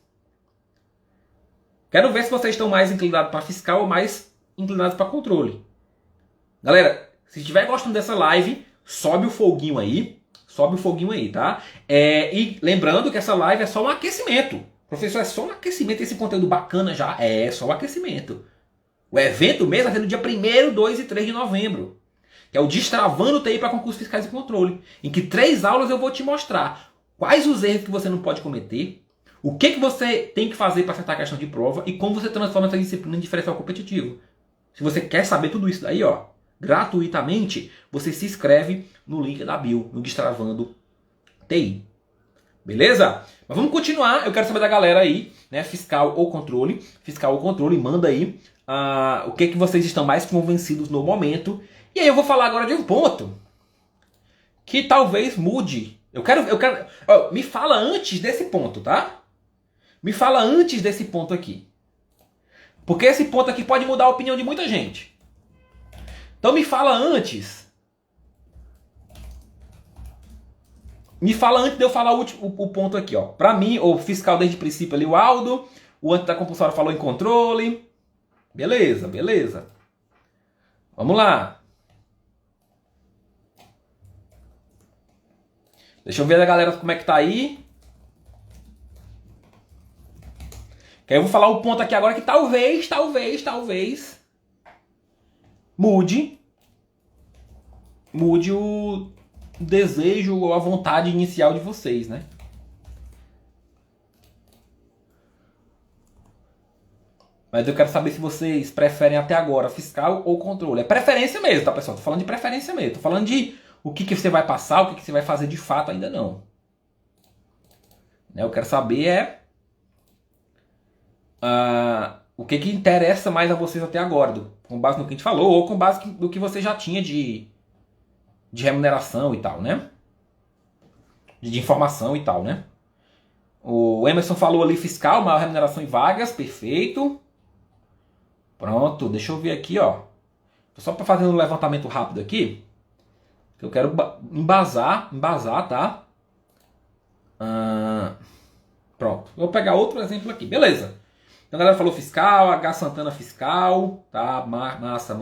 Quero ver se vocês estão mais inclinados para fiscal ou mais inclinados para controle. Galera, se estiver gostando dessa live, sobe o foguinho aí, tá? E lembrando que essa live é só um aquecimento. Professor, é só um aquecimento, esse conteúdo bacana já é só um aquecimento. O evento mesmo vai ser no dia 1º, 2 e 3 de novembro. Que é o Destravando TI para Concursos Fiscais e Controle. Em que 3 aulas eu vou te mostrar quais os erros que você não pode cometer, o que você tem que fazer para acertar a questão de prova e como você transforma essa disciplina em diferencial competitivo. Se você quer saber tudo isso daí, ó, gratuitamente, você se inscreve no link da bio, no Destravando TI. Beleza? Mas vamos continuar. Eu quero saber da galera aí, né? Fiscal ou controle. Fiscal ou controle, manda aí o que vocês estão mais convencidos no momento. E aí eu vou falar agora de um ponto que talvez mude. Eu quero me fala antes desse ponto, tá? Me fala antes desse ponto aqui. Porque esse ponto aqui pode mudar a opinião de muita gente. Então me fala antes. Me fala antes de eu falar o ponto aqui, ó. Pra mim, o fiscal desde o princípio ali, o Aldo. O antes da compulsória falou em controle. Beleza, beleza. Vamos lá. Deixa eu ver a galera como é que tá aí. Que aí eu vou falar o ponto aqui agora que talvez mude o desejo ou a vontade inicial de vocês, né? Mas eu quero saber se vocês preferem até agora fiscal ou controle. É preferência mesmo, tá, pessoal? Tô falando de preferência mesmo. Tô falando de o que você vai passar, o que você vai fazer de fato, ainda não. Eu quero saber o que interessa mais a vocês até agora, com base no que a gente falou, ou com base no que você já tinha de remuneração e tal, né? De informação e tal, né? O Emerson falou ali fiscal, maior remuneração em vagas, perfeito. Pronto, deixa eu ver aqui, ó. Tô só para fazer um levantamento rápido aqui. Eu quero embasar, tá? Pronto, vou pegar outro exemplo aqui, beleza. Então a galera falou fiscal, H Santana fiscal, tá? Massa.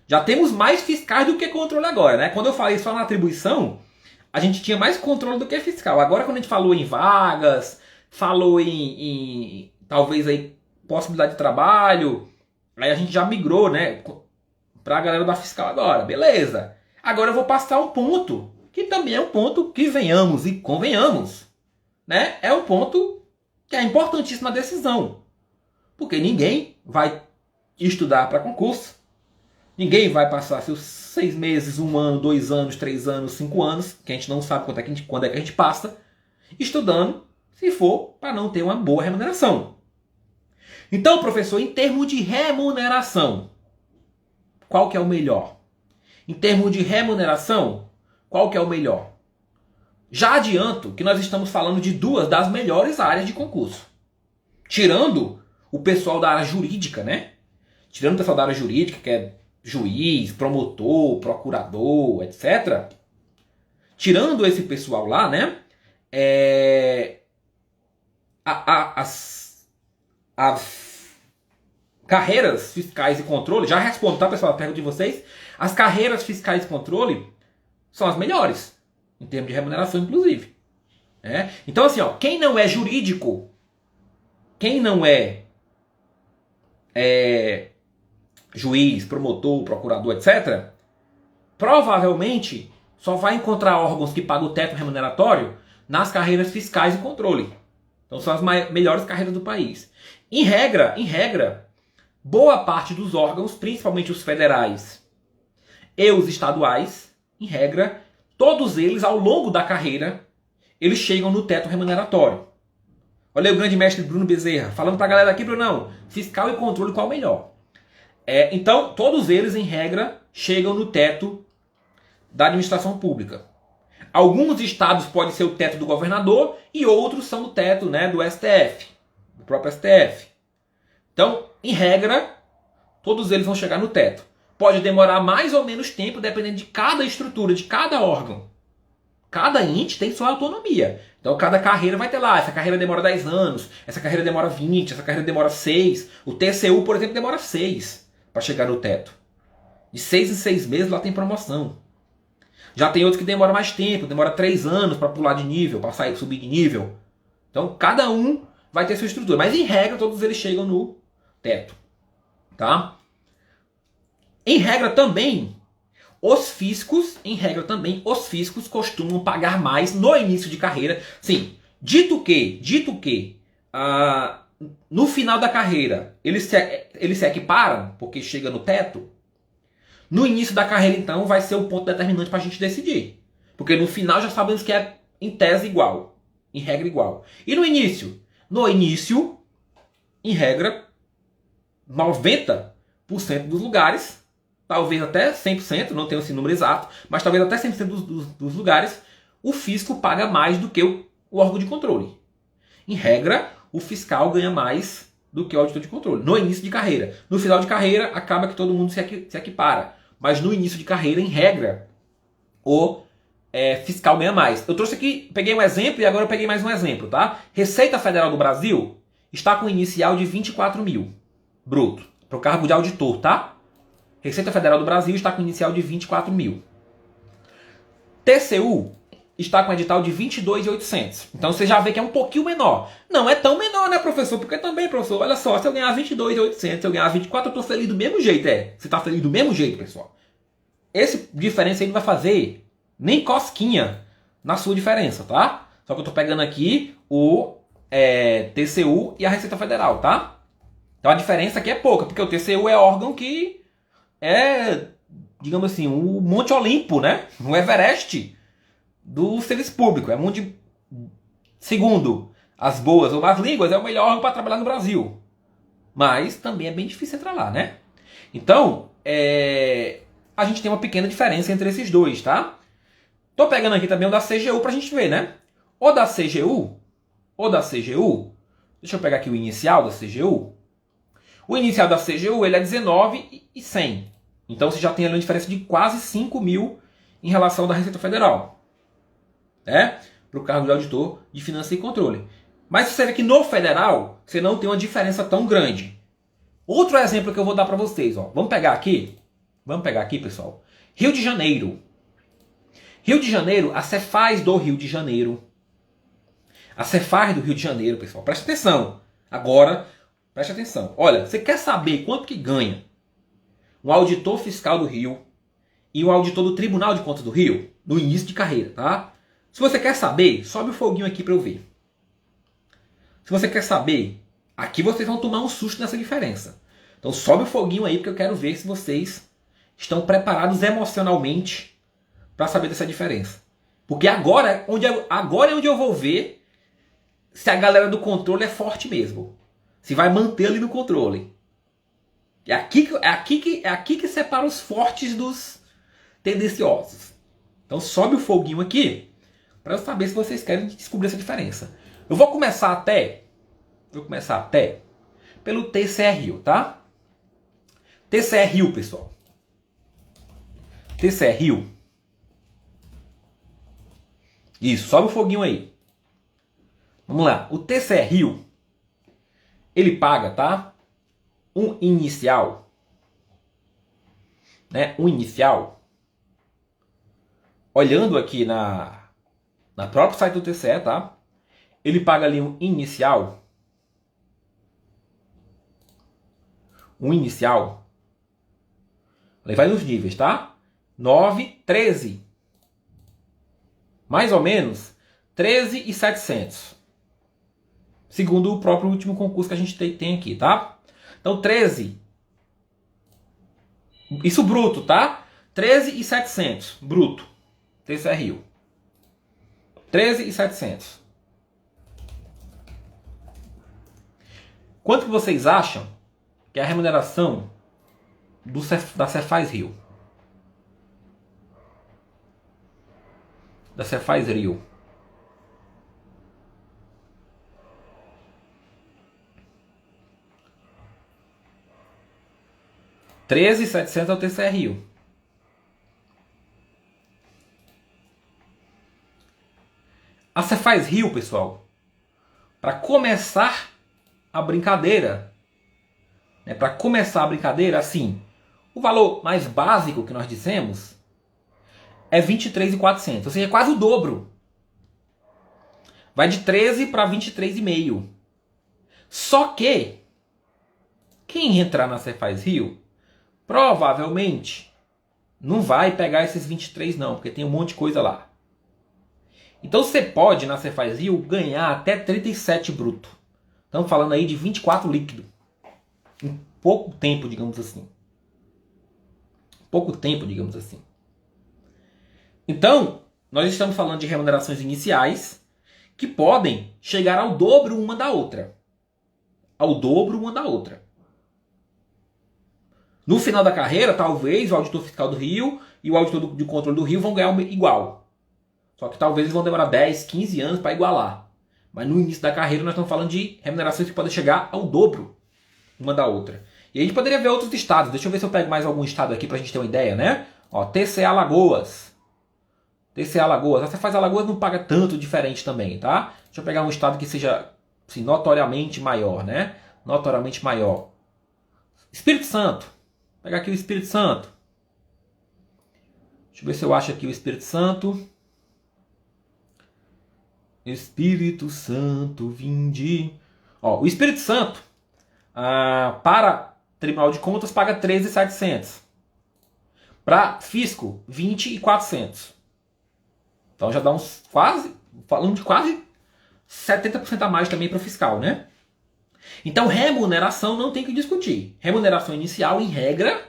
Já temos mais fiscais do que controle agora, né? Quando eu falei só na atribuição, a gente tinha mais controle do que fiscal. Agora quando a gente falou em vagas, falou em talvez aí possibilidade de trabalho, aí a gente já migrou, né? Pra galera da fiscal agora, beleza. Agora eu vou passar um ponto que também é um ponto que, venhamos e convenhamos, né? É um ponto que é importantíssimo na decisão. Porque ninguém vai estudar para concurso, ninguém vai passar seus 6 meses, 1 ano, 2 anos, 3 anos, 5 anos, que a gente não sabe quando é que a gente passa, estudando, se for para não ter uma boa remuneração. Então, professor, em termos de remuneração, qual que é o melhor? Em termos de remuneração, qual que é o melhor? Já adianto que nós estamos falando de duas das melhores áreas de concurso. Tirando o pessoal da área jurídica, né? Tirando o pessoal da área jurídica, que é juiz, promotor, procurador, etc. Tirando esse pessoal lá, né? As carreiras fiscais e controle, já respondo, tá, pessoal, a pergunta de vocês. As carreiras fiscais e controle são as melhores, em termos de remuneração, inclusive. Então, assim, ó, quem não é jurídico, quem não é juiz, promotor, procurador, etc., provavelmente só vai encontrar órgãos que pagam o teto remuneratório nas carreiras fiscais e controle. Então são as melhores carreiras do país. Em regra, boa parte dos órgãos, principalmente os federais e os estaduais, em regra, todos eles, ao longo da carreira, eles chegam no teto remuneratório. Olha aí o grande mestre Bruno Bezerra, falando pra galera aqui, Brunão, fiscal e controle, qual o melhor? Então, todos eles, em regra, chegam no teto da administração pública. Alguns estados podem ser o teto do governador e outros são o teto, né, do STF, do próprio STF. Então, em regra, todos eles vão chegar no teto. Pode demorar mais ou menos tempo, dependendo de cada estrutura, de cada órgão. Cada ente tem sua autonomia. Então, cada carreira vai ter lá. Essa carreira demora 10 anos, essa carreira demora 20, essa carreira demora 6. O TCU, por exemplo, demora 6 para chegar no teto. De 6 em 6 meses lá tem promoção. Já tem outros que demoram mais tempo, demora 3 anos para pular de nível, para subir de nível. Então, cada um vai ter sua estrutura. Mas, em regra, todos eles chegam no teto. Tá? Em regra também, os fiscos costumam pagar mais no início de carreira. Sim, dito que no final da carreira eles se equiparam, porque chega no teto. No início da carreira, então, vai ser o ponto determinante para a gente decidir. Porque no final já sabemos que é em tese igual, em regra igual. E no início? No início, em regra, 90% dos lugares, talvez até 100%, não tenho esse número exato, mas talvez até 100% dos lugares, o fisco paga mais do que o órgão de controle. Em regra, o fiscal ganha mais do que o auditor de controle, no início de carreira. No final de carreira, acaba que todo mundo se equipara. Mas no início de carreira, em regra, o fiscal ganha mais. Eu trouxe aqui, peguei um exemplo e agora eu peguei mais um exemplo, tá? Receita Federal do Brasil está com inicial de 24 mil, bruto, para o cargo de auditor, tá? Receita Federal do Brasil está com inicial de 24 mil. TCU está com edital de 22.800. Então você já vê que é um pouquinho menor. Não é tão menor, né, professor? Porque também, professor, olha só, se eu ganhar 22.800, se eu ganhar 24, eu estou feliz do mesmo jeito. Você está feliz do mesmo jeito, pessoal. Esse diferença aí não vai fazer nem cosquinha na sua diferença, tá? Só que eu estou pegando aqui o TCU e a Receita Federal, tá? Então a diferença aqui é pouca, porque o TCU é órgão que digamos assim, o Monte Olimpo, né? O Everest do serviço público. Segundo as boas ou más línguas, é o melhor órgão para trabalhar no Brasil. Mas também é bem difícil entrar lá, né? Então, a gente tem uma pequena diferença entre esses dois, tá? Tô pegando aqui também o da CGU pra gente ver, né? O da CGU, deixa eu pegar aqui o inicial da CGU. O inicial da CGU, ele é 19.100. Então você já tem ali uma diferença de quase 5 mil em relação da Receita Federal. Para o cargo de auditor de finanças e controle. Mas você vê que no federal, você não tem uma diferença tão grande. Outro exemplo que eu vou dar para vocês. Ó. Vamos pegar aqui, pessoal. Rio de Janeiro. Rio de Janeiro, a Cefaz do Rio de Janeiro. A Cefaz do Rio de Janeiro, pessoal. Presta atenção. Agora, preste atenção. Olha, você quer saber quanto que ganha um auditor fiscal do Rio e um auditor do Tribunal de Contas do Rio, no início de carreira, tá? Se você quer saber, sobe o foguinho aqui para eu ver. Se você quer saber, aqui vocês vão tomar um susto nessa diferença. Então sobe o foguinho aí, porque eu quero ver se vocês estão preparados emocionalmente para saber dessa diferença. Porque agora é onde eu vou ver se a galera do controle é forte mesmo. Se vai manter ali no controle. É aqui que separa os fortes dos tendenciosos. Então sobe o foguinho aqui para eu saber se vocês querem descobrir essa diferença. Eu vou começar até pelo TCE-RIO, tá? TCE-RIO, pessoal. TCE-RIO. Isso, sobe o foguinho aí. Vamos lá. O TCE-RIO, ele paga, tá? Um inicial. Né? Um inicial. Olhando aqui na própria site do TCE, tá? Ele paga ali um inicial. Um inicial. Ele vai nos níveis, tá? 9, 13. Mais ou menos 13.700. Segundo o próprio último concurso que a gente tem aqui, tá? Então 13. Isso bruto, tá? 13.700 bruto. TCE-RIO. 13.700. Quanto que vocês acham que é a remuneração da Cefaz-Rio? Da Cefaz-Rio. $13.700 é o TCE-RIO. A Cefaz-Rio, pessoal, para começar a brincadeira, né, para começar a brincadeira, assim, o valor mais básico que nós dissemos é 23.400, ou seja, quase o dobro. Vai de 13 para 23,5. Só que quem entrar na Cefaz-Rio provavelmente não vai pegar esses 23 não, porque tem um monte de coisa lá. Então você pode na Cefaz-Rio ganhar até 37 bruto. Estamos falando aí de 24 líquido. Em pouco tempo, digamos assim. Pouco tempo, digamos assim. Então, nós estamos falando de remunerações iniciais que podem chegar ao dobro uma da outra. Ao dobro uma da outra. No final da carreira, talvez o auditor fiscal do Rio e o auditor de controle do Rio vão ganhar igual. Só que talvez eles vão demorar 10, 15 anos para igualar. Mas no início da carreira nós estamos falando de remunerações que podem chegar ao dobro uma da outra. E a gente poderia ver outros estados. Deixa eu ver se eu pego mais algum estado aqui para a gente ter uma ideia, né? Ó, TCE Alagoas. TCE Alagoas. A Cefaz Alagoas não paga tanto diferente também, tá? Deixa eu pegar um estado que seja assim, notoriamente maior, né? Notoriamente maior. Espírito Santo. Vou pegar aqui o Espírito Santo. Deixa eu ver se eu acho aqui o Espírito Santo. Espírito Santo, vinde. Ó, o Espírito Santo, para Tribunal de Contas, paga 13.700. Para Fisco, 20.400. Então já dá uns quase, falando de quase 70% a mais também para o fiscal, né? Então remuneração não tem que discutir. Remuneração inicial, em regra,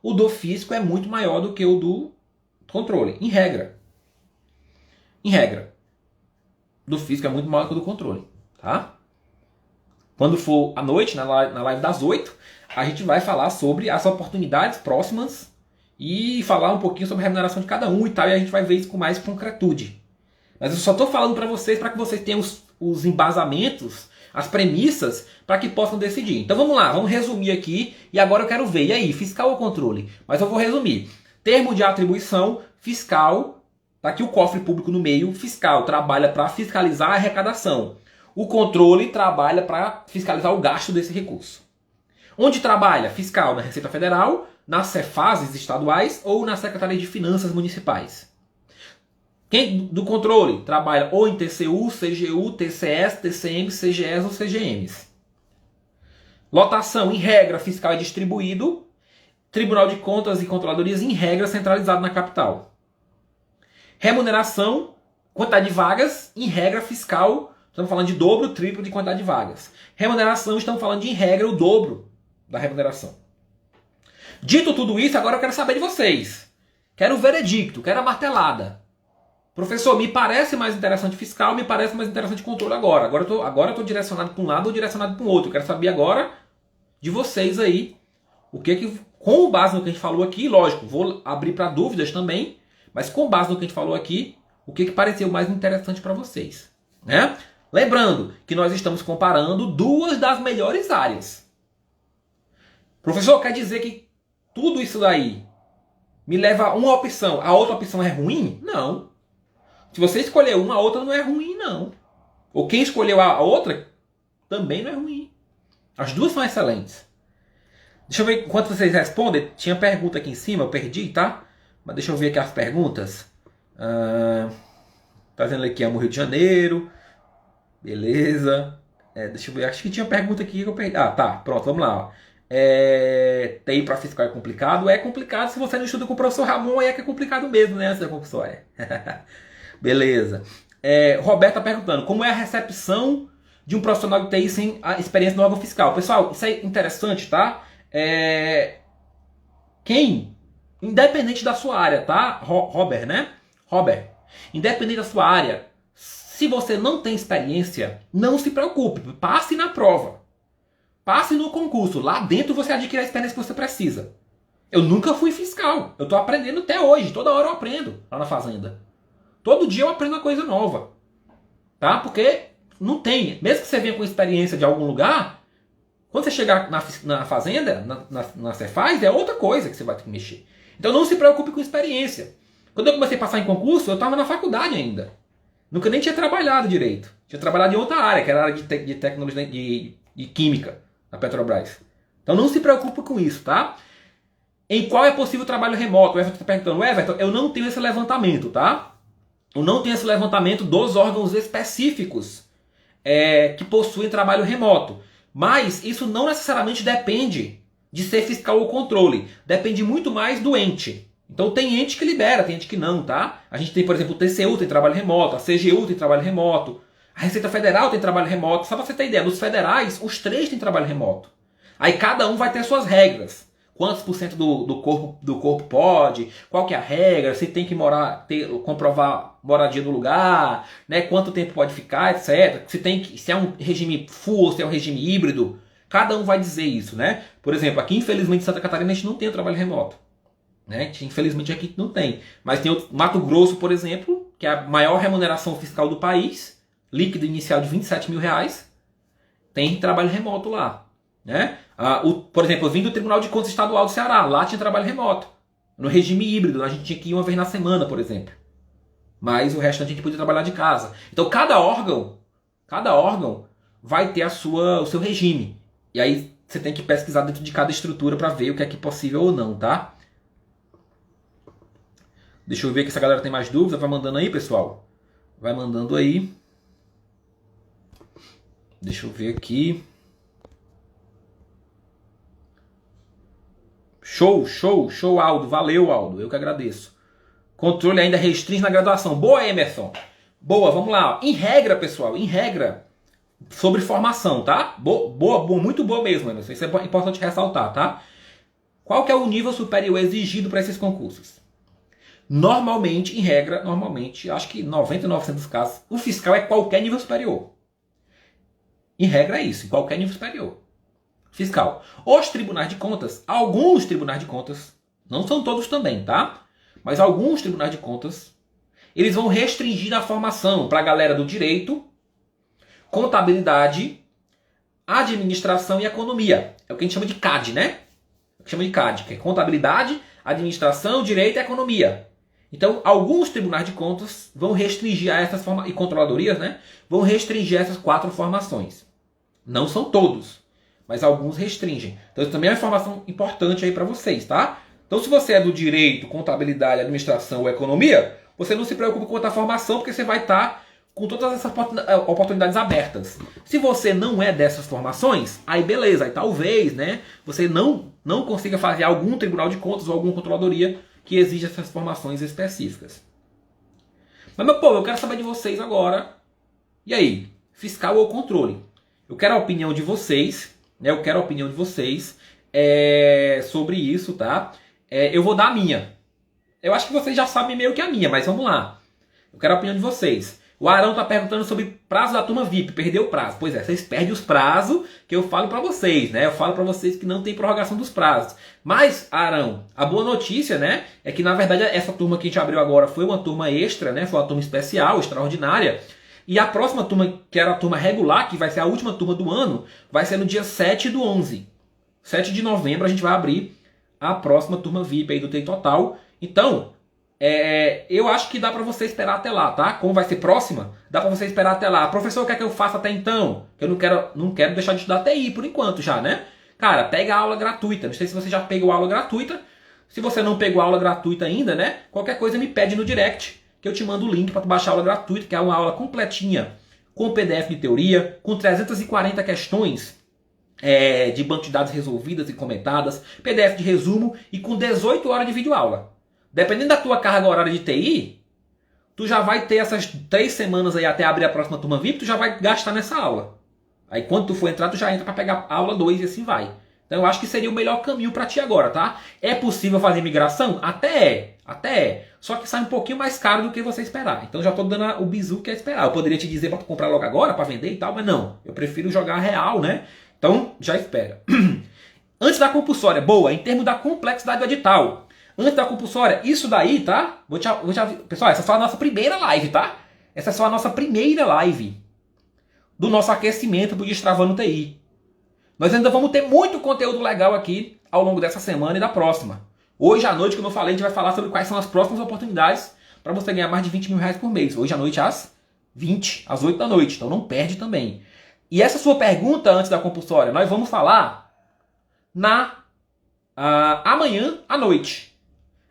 o do fisco é muito maior do que o do controle. Em regra. Em regra. Do fisco é muito maior que o do controle, tá? Quando for à noite, na live das 8, a gente vai falar sobre as oportunidades próximas e falar um pouquinho sobre a remuneração de cada um e tal, e a gente vai ver isso com mais concretude. Mas eu só estou falando para que vocês tenham os embasamentos, as premissas, para que possam decidir. Então vamos lá, vamos resumir aqui, e agora eu quero ver, e aí, fiscal ou controle? Mas eu vou resumir. Termo de atribuição, fiscal. Está aqui o cofre público no meio. Fiscal trabalha para fiscalizar a arrecadação. O controle trabalha para fiscalizar o gasto desse recurso. Onde trabalha? Fiscal na Receita Federal, nas Cefases estaduais ou na Secretaria de Finanças Municipais. Quem do controle trabalha ou em TCU, CGU, TCS, TCM, CGS ou CGMs. Lotação, em regra, fiscal é distribuído Tribunal de Contas e Controladorias, em regra, centralizado na capital. Remuneração, quantidade de vagas, em regra fiscal, estamos falando de dobro, triplo de quantidade de vagas. Remuneração, estamos falando de, em regra, o dobro da remuneração. Dito tudo isso, agora eu quero saber de vocês. Quero o veredicto, quero a martelada. Professor, me parece mais interessante fiscal, me parece mais interessante controle agora. Agora eu tô direcionado para um lado ou direcionado para o outro. Eu quero saber agora de vocês aí, o que com base no que a gente falou aqui, lógico, vou abrir para dúvidas também, mas com base no que a gente falou aqui, o que pareceu mais interessante para vocês, né? Lembrando que nós estamos comparando duas das melhores áreas. Professor, quer dizer que tudo isso daí me leva a uma opção, a outra opção é ruim? Não. Se você escolher uma, a outra não é ruim, não. Ou quem escolheu a outra também não é ruim. As duas são excelentes. Deixa eu ver enquanto vocês respondem. Tinha pergunta aqui em cima, eu perdi, tá? Mas deixa eu ver aqui as perguntas. Tá vendo aqui, Rio de Janeiro. Beleza. Deixa eu ver, acho que tinha pergunta aqui que eu perdi. Ah, tá, pronto, vamos lá. TI para fiscal é complicado? É complicado se você não estuda com o professor Ramon, aí é que é complicado mesmo, né, seu professor? Beleza. Roberto tá perguntando, como é a recepção de um profissional de TI sem a experiência no órgão fiscal? Pessoal, isso é interessante, tá? Independente da sua área, tá? Robert, né? Robert, independente da sua área, se você não tem experiência, não se preocupe, passe na prova. Passe no concurso, lá dentro você adquire a experiência que você precisa. Eu nunca fui fiscal, eu tô aprendendo até hoje, toda hora eu aprendo lá na fazenda. Todo dia eu aprendo uma coisa nova, tá? Porque não tem, mesmo que você venha com experiência de algum lugar, quando você chegar na fazenda, na Cefaz, é outra coisa que você vai ter que mexer. Então não se preocupe com experiência. Quando eu comecei a passar em concurso, eu estava na faculdade ainda. Nunca nem tinha trabalhado direito. Tinha trabalhado em outra área, que era a área de tecnologia de química, na Petrobras. Então não se preocupe com isso, tá? Em qual é possível trabalho remoto? O Everton está perguntando. Everton, eu não tenho esse levantamento, tá? Eu não tenho esse levantamento dos órgãos específicos que possuem trabalho remoto. Mas isso não necessariamente depende de ser fiscal ou controle. Depende muito mais do ente. Então tem ente que libera, tem ente que não, tá? A gente tem, por exemplo, o TCU tem trabalho remoto, a CGU tem trabalho remoto, a Receita Federal tem trabalho remoto. Só pra você ter ideia, nos federais, os 3 têm trabalho remoto. Aí cada um vai ter suas regras. Quantos por cento do corpo pode, qual que é a regra, se tem que comprovar moradia do lugar, né, quanto tempo pode ficar, etc. Se é um regime full ou se é um regime híbrido, cada um vai dizer isso, né? Por exemplo, aqui infelizmente em Santa Catarina a gente não tem o trabalho remoto. Né? Infelizmente aqui não tem. Mas tem o Mato Grosso, por exemplo, que é a maior remuneração fiscal do país, líquido inicial de R$27 mil, tem trabalho remoto lá. Né? Por exemplo, eu vim do Tribunal de Contas Estadual do Ceará, lá tinha trabalho remoto. No regime híbrido, a gente tinha que ir uma vez na semana, por exemplo. Mas o resto a gente podia trabalhar de casa. Então cada órgão vai ter o seu regime. E aí você tem que pesquisar dentro de cada estrutura para ver o que é possível ou não, tá? Deixa eu ver que essa galera tem mais dúvidas. Vai mandando aí, pessoal. Vai mandando aí. Deixa eu ver aqui. Show, Aldo. Valeu, Aldo. Eu que agradeço. Controle ainda restringe na graduação. Boa, Emerson. Boa, vamos lá. Em regra, pessoal, sobre formação, tá? Boa, muito boa mesmo, Emerson. Isso é importante ressaltar, tá? Qual que é o nível superior exigido para esses concursos? Normalmente, em regra, acho que 99% dos casos, o fiscal é qualquer nível superior. Em regra é isso, em qualquer nível superior. Fiscal. Os tribunais de contas, alguns tribunais de contas, não são todos também, tá? Mas alguns tribunais de contas, eles vão restringir a formação para a galera do direito, contabilidade, administração e economia. É o que a gente chama de CAD, né? É o que chama de CAD, que é contabilidade, administração, direito e economia. Então, alguns tribunais de contas vão restringir a essas formações, e controladorias, né? Vão restringir essas 4 formações. Não são todos, mas alguns restringem. Então, isso também é uma informação importante aí para vocês, tá? Então, se você é do direito, contabilidade, administração ou economia, você não se preocupe com a formação, porque você vai estar com todas essas oportunidades abertas. Se você não é dessas formações, aí beleza, aí talvez, né, você não consiga fazer algum tribunal de contas ou alguma controladoria que exija essas formações específicas. Mas, meu povo, eu quero saber de vocês agora. E aí? Fiscal ou controle? Eu quero a opinião de vocês, né? Eu quero a opinião de vocês sobre isso, tá? Eu vou dar a minha. Eu acho que vocês já sabem meio que a minha, mas vamos lá. Eu quero a opinião de vocês. O Arão tá perguntando sobre prazo da turma VIP. Perdeu o prazo. Pois é, vocês perdem os prazos que eu falo pra vocês, né? Eu falo pra vocês que não tem prorrogação dos prazos. Mas, Arão, a boa notícia, né? É que, na verdade, essa turma que a gente abriu agora foi uma turma extra, né? Foi uma turma especial, extraordinária. E a próxima turma, que era a turma regular, que vai ser a última turma do ano, vai ser no dia 7/11. 7 de novembro a gente vai abrir a próxima turma VIP aí do TI Total. Então, eu acho que dá pra você esperar até lá, tá? Como vai ser próxima, dá pra você esperar até lá. Professor, o que é que eu faço até então? Eu não quero deixar de estudar TI por enquanto já, né? Cara, pega a aula gratuita. Não sei se você já pegou a aula gratuita. Se você não pegou a aula gratuita ainda, né? Qualquer coisa me pede no direct, que eu te mando o link para tu baixar a aula gratuita, que é uma aula completinha, com PDF de teoria, com 340 questões de banco de dados resolvidas e comentadas, PDF de resumo e com 18 horas de videoaula. Dependendo da tua carga horária de TI, tu já vai ter essas 3 semanas aí até abrir a próxima turma VIP, tu já vai gastar nessa aula. Aí quando tu for entrar, tu já entra para pegar a aula 2 e assim vai. Então eu acho que seria o melhor caminho para ti agora, tá? É possível fazer migração? Até é. Só que sai um pouquinho mais caro do que você esperar. Então já tô dando o bizu que é esperar. Eu poderia te dizer para tu comprar logo agora, para vender e tal, mas não. Eu prefiro jogar real, né? Então já espera. Antes da compulsória, boa, em termos da complexidade do edital. Antes da compulsória, isso daí, tá? Pessoal, essa é só a nossa primeira live, tá? Essa é só a nossa primeira live do nosso aquecimento do Destravando TI. Nós ainda vamos ter muito conteúdo legal aqui ao longo dessa semana e da próxima. Hoje à noite, como eu falei, a gente vai falar sobre quais são as próximas oportunidades para você ganhar mais de 20 mil reais por mês. Hoje à noite às 20, às 8 da noite. Então não perde também. E essa sua pergunta antes da compulsória, nós vamos falar amanhã à noite.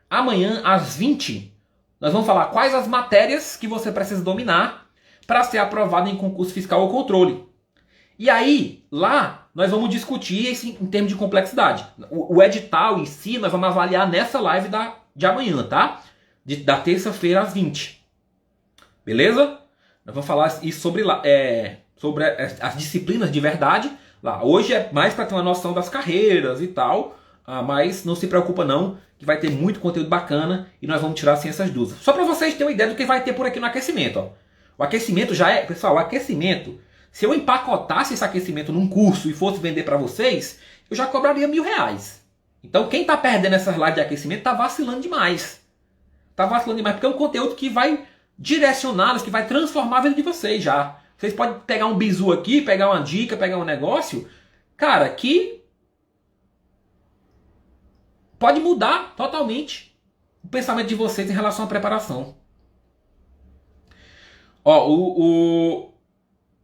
Amanhã às 20, nós vamos falar quais as matérias que você precisa dominar para ser aprovado em concurso fiscal ou controle. E aí, lá, nós vamos discutir isso em termos de complexidade. O edital em si, nós vamos avaliar nessa live de amanhã, tá? Da terça-feira às 20. Beleza? Nós vamos falar isso sobre as disciplinas de verdade. Lá. Hoje é mais para ter uma noção das carreiras e tal, mas não se preocupa não, que vai ter muito conteúdo bacana e nós vamos tirar assim essas dúvidas. Só para vocês terem uma ideia do que vai ter por aqui no aquecimento. Ó. O aquecimento já é... Pessoal, o aquecimento... Se eu empacotasse esse aquecimento num curso e fosse vender para vocês, eu já cobraria R$1.000. Então quem está perdendo essas lives de aquecimento está vacilando demais. Está vacilando demais, porque é um conteúdo que vai direcioná-los, que vai transformar a vida de vocês já. Vocês podem pegar um bizu aqui, pegar uma dica, pegar um negócio, cara, que pode mudar totalmente o pensamento de vocês em relação à preparação. Ó, o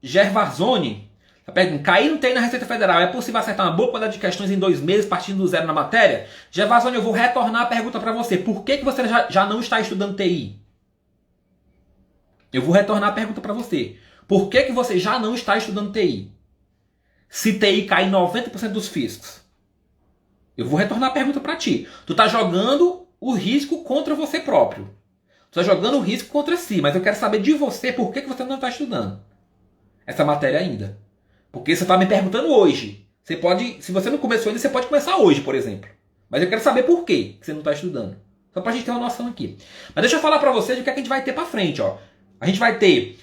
Gervasoni tá perguntando, cair no TI na Receita Federal, é possível acertar uma boa quantidade de questões em 2 meses partindo do zero na matéria? Gervasoni, eu vou retornar a pergunta para você. Por que você já não está estudando TI? Eu vou retornar a pergunta para você. Por que você já não está estudando TI? Se TI cai em 90% dos fiscos. Eu vou retornar a pergunta para ti. Tu tá jogando o risco contra você próprio. Tu tá jogando o risco contra si, mas eu quero saber de você por que você não está estudando essa matéria ainda. Porque você está me perguntando hoje. Você pode, se você não começou ainda, você pode começar hoje, por exemplo. Mas eu quero saber por que você não está estudando. Só para a gente ter uma noção aqui. Mas deixa eu falar para vocês o que a gente vai ter para frente. Ó. A gente vai ter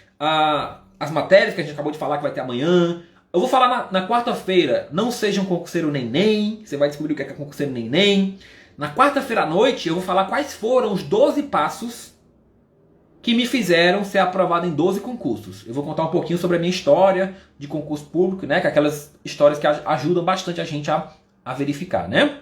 as matérias que a gente acabou de falar que vai ter amanhã. Eu vou falar na quarta-feira, não seja um concurseiro nem. Você vai descobrir o que é concurseiro nem. Na quarta-feira à noite, eu vou falar quais foram os 12 passos que me fizeram ser aprovado em 12 concursos. Eu vou contar um pouquinho sobre a minha história de concurso público, né? Que é aquelas histórias que ajudam bastante a gente a verificar, né?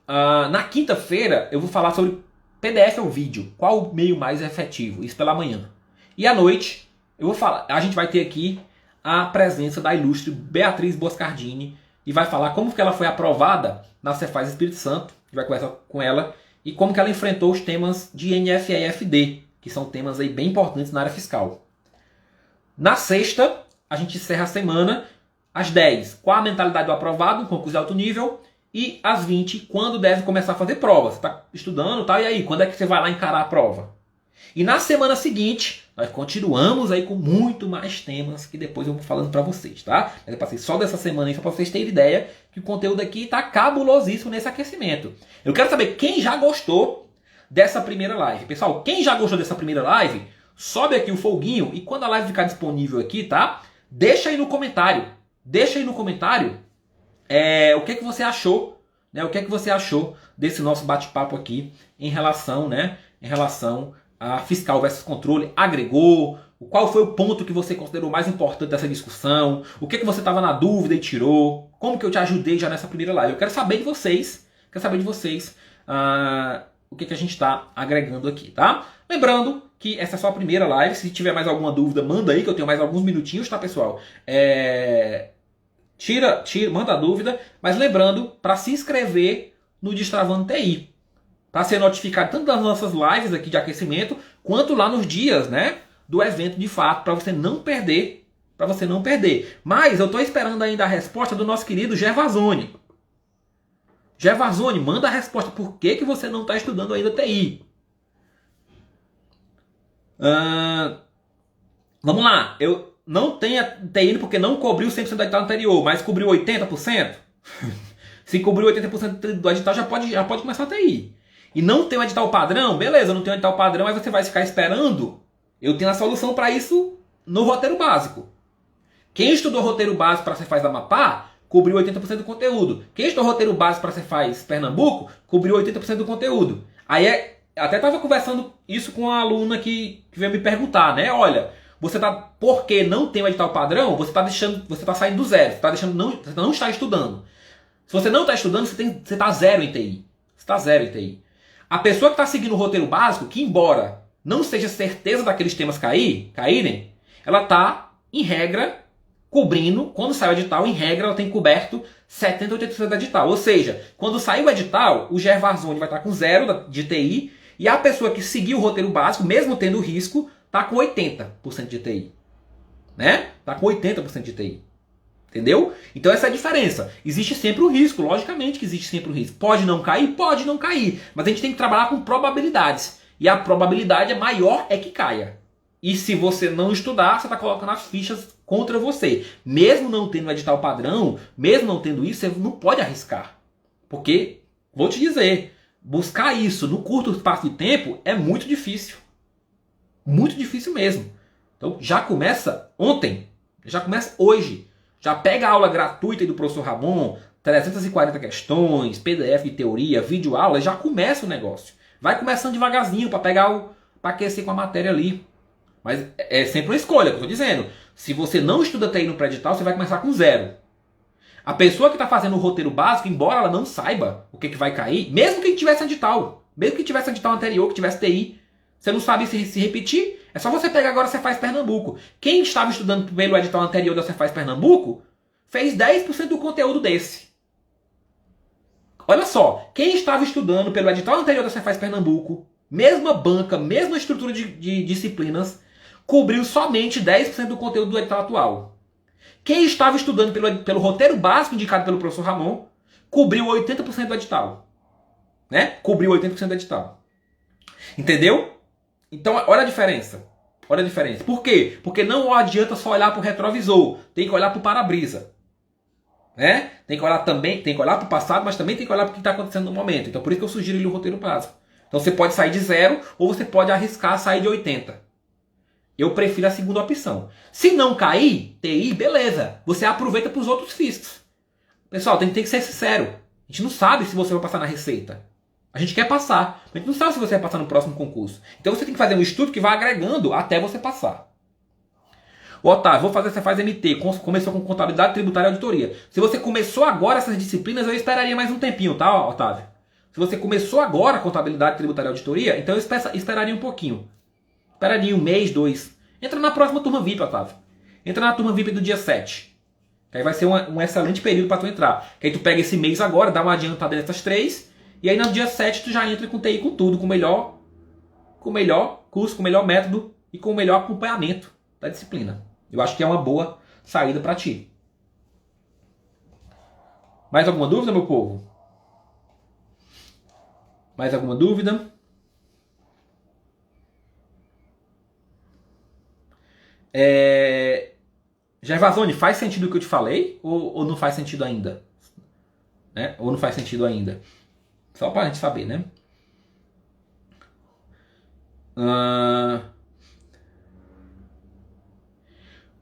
Na quinta-feira, eu vou falar sobre PDF ou vídeo. Qual o meio mais efetivo? Isso pela manhã. E à noite, eu vou falar. A gente vai ter aqui a presença da ilustre Beatriz Boscardini e vai falar como que ela foi aprovada na Cefaz Espírito Santo. A gente vai conversar com ela. E como que ela enfrentou os temas de NFE e FD, que são temas aí bem importantes na área fiscal. Na sexta, a gente encerra a semana às 10, qual a mentalidade do aprovado, um concurso de alto nível, e às 20, quando deve começar a fazer prova. Você está estudando, tá? E aí, quando é que você vai lá encarar a prova? E na semana seguinte, nós continuamos aí com muito mais temas que depois eu vou falando para vocês, tá? Mas eu passei só dessa semana aí só para vocês terem ideia que o conteúdo aqui está cabulosíssimo nesse aquecimento. Eu quero saber quem já gostou dessa primeira live. Pessoal, quem já gostou dessa primeira live, sobe aqui o foguinho e quando a live ficar disponível aqui, tá? Deixa aí no comentário. Deixa aí no comentário o que é que você achou, né? O que é que você achou desse nosso bate-papo aqui em relação, né? Em relação a fiscal versus controle, agregou, qual foi o ponto que você considerou mais importante dessa discussão, o que é que você estava na dúvida e tirou, como que eu te ajudei já nessa primeira live. Eu quero saber de vocês, o que é que a gente está agregando aqui, tá? Lembrando que essa é só a primeira live, se tiver mais alguma dúvida, manda aí, que eu tenho mais alguns minutinhos, tá, pessoal? Manda a dúvida, mas lembrando, para se inscrever no Destravando TI, para ser notificado tanto das nossas lives aqui de aquecimento, quanto lá nos dias, né, do evento de fato, para você não perder, Mas eu estou esperando ainda a resposta do nosso querido Gervasoni. Gervasoni, manda a resposta. Por que você não está estudando ainda TI? Vamos lá. Eu não tenho TI porque não cobriu 100% do edital anterior, mas cobriu 80%. Se cobriu 80% do edital, já pode começar a TI. E não tem um edital padrão? Beleza, não tem um edital padrão, aí você vai ficar esperando. Eu tenho a solução para isso no roteiro básico. Quem estudou roteiro básico para Cefaz da Amapá, cobriu 80% do conteúdo. Quem estudou roteiro básico para Cefaz Pernambuco, cobriu 80% do conteúdo. Aí até estava conversando isso com uma aluna que veio me perguntar, né? Olha, porque não tem um edital padrão, você está saindo do zero, você não está estudando. Se você não está estudando, você está zero em TI. Você está zero em TI. A pessoa que está seguindo o roteiro básico, que embora não seja certeza daqueles temas caírem, ela está, em regra, cobrindo, quando sai o edital, em regra, ela tem coberto 70% ou 80% do edital. Ou seja, quando sair o edital, o Gervasoni vai estar com zero de TI, e a pessoa que seguiu o roteiro básico, mesmo tendo risco, está com 80% de TI. Né? Está com 80% de TI. Entendeu? Então essa é a diferença. Existe sempre o risco, logicamente que existe sempre o risco. Pode não cair? Pode não cair. Mas a gente tem que trabalhar com probabilidades. E a probabilidade maior é que caia. E se você não estudar, você está colocando as fichas contra você. Mesmo não tendo edital padrão, mesmo não tendo isso, você não pode arriscar. Porque, vou te dizer, buscar isso no curto espaço de tempo é muito difícil. Muito difícil mesmo. Então já começa ontem. Já começa hoje. Já pega a aula gratuita do professor Ramon, 340 questões, PDF de teoria, vídeo aula, já começa o negócio. Vai começando devagarzinho para aquecer com a matéria ali. Mas é sempre uma escolha, que eu estou dizendo. Se você não estuda TI no pré-edital, você vai começar com zero. A pessoa que está fazendo o roteiro básico, embora ela não saiba o que vai cair, mesmo que tivesse edital, anterior, que tivesse TI, você não sabe se repetir, é só você pegar agora Cefaz Pernambuco. Quem estava estudando pelo edital anterior da Cefaz Pernambuco, fez 10% do conteúdo desse. Olha só, quem estava estudando pelo edital anterior da Cefaz Pernambuco, mesma banca, mesma estrutura de disciplinas, cobriu somente 10% do conteúdo do edital atual. Quem estava estudando pelo roteiro básico indicado pelo professor Ramon, cobriu 80% do edital. Né? Cobriu 80% do edital. Entendeu? Então, olha a diferença. Olha a diferença. Por quê? Porque não adianta só olhar para o retrovisor. Tem que olhar para o para-brisa. Né? Tem que olhar para o passado, mas também tem que olhar para o que está acontecendo no momento. Então, por isso que eu sugiro o roteiro básico. Então, você pode sair de 0 ou você pode arriscar sair de 80. Eu prefiro a segunda opção. Se não cair, TI, beleza. Você aproveita para os outros fiscos. Pessoal, tem que ser sincero. A gente não sabe se você vai passar na Receita. A gente quer passar, mas a gente não sabe se você vai passar no próximo concurso. Então você tem que fazer um estudo que vai agregando até você passar. Otávio, vou fazer Cefaz MT. Começou com contabilidade, tributária e auditoria. Se você começou agora essas disciplinas, eu esperaria mais um tempinho, tá, Otávio? Se você começou agora contabilidade, tributária e auditoria, então eu esperaria um pouquinho. Esperaria um mês, 2. Entra na próxima turma VIP, Otávio. Entra na turma VIP do dia 7. Que aí vai ser um excelente período para tu entrar. Que aí tu pega esse mês agora, dá uma adiantada nessas 3... E aí no dia 7 tu já entra com TI com tudo, com melhor curso com o melhor método e com o melhor acompanhamento da disciplina. Eu acho que é uma boa saída para ti. Mais alguma dúvida, meu povo? Mais alguma dúvida? Gervasoni, faz sentido o que eu te falei? Ou não faz sentido ainda? Né? Ou não faz sentido ainda? Só para a gente saber, né?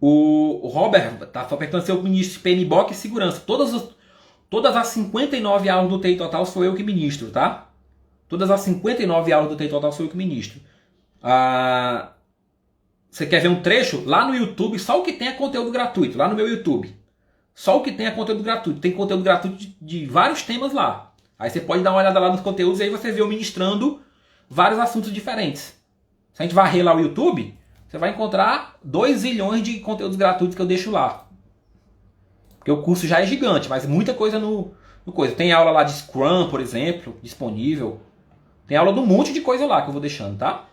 O Robert tá só perguntando se eu ministro PMBOK e segurança. Todas as 59 aulas do TI Total sou eu que ministro, tá? Todas as 59 aulas do TI Total sou eu que ministro. Você quer ver um trecho? Lá no YouTube, só o que tem é conteúdo gratuito. Lá no meu YouTube. Só o que tem é conteúdo gratuito. Tem conteúdo gratuito de vários temas lá. Aí você pode dar uma olhada lá nos conteúdos e aí você vê eu ministrando vários assuntos diferentes. Se a gente varrer lá o YouTube, você vai encontrar 2 zilhões de conteúdos gratuitos que eu deixo lá. Porque o curso já é gigante, mas muita coisa no coisa. Tem aula lá de Scrum, por exemplo, disponível. Tem aula de um monte de coisa lá que eu vou deixando, tá?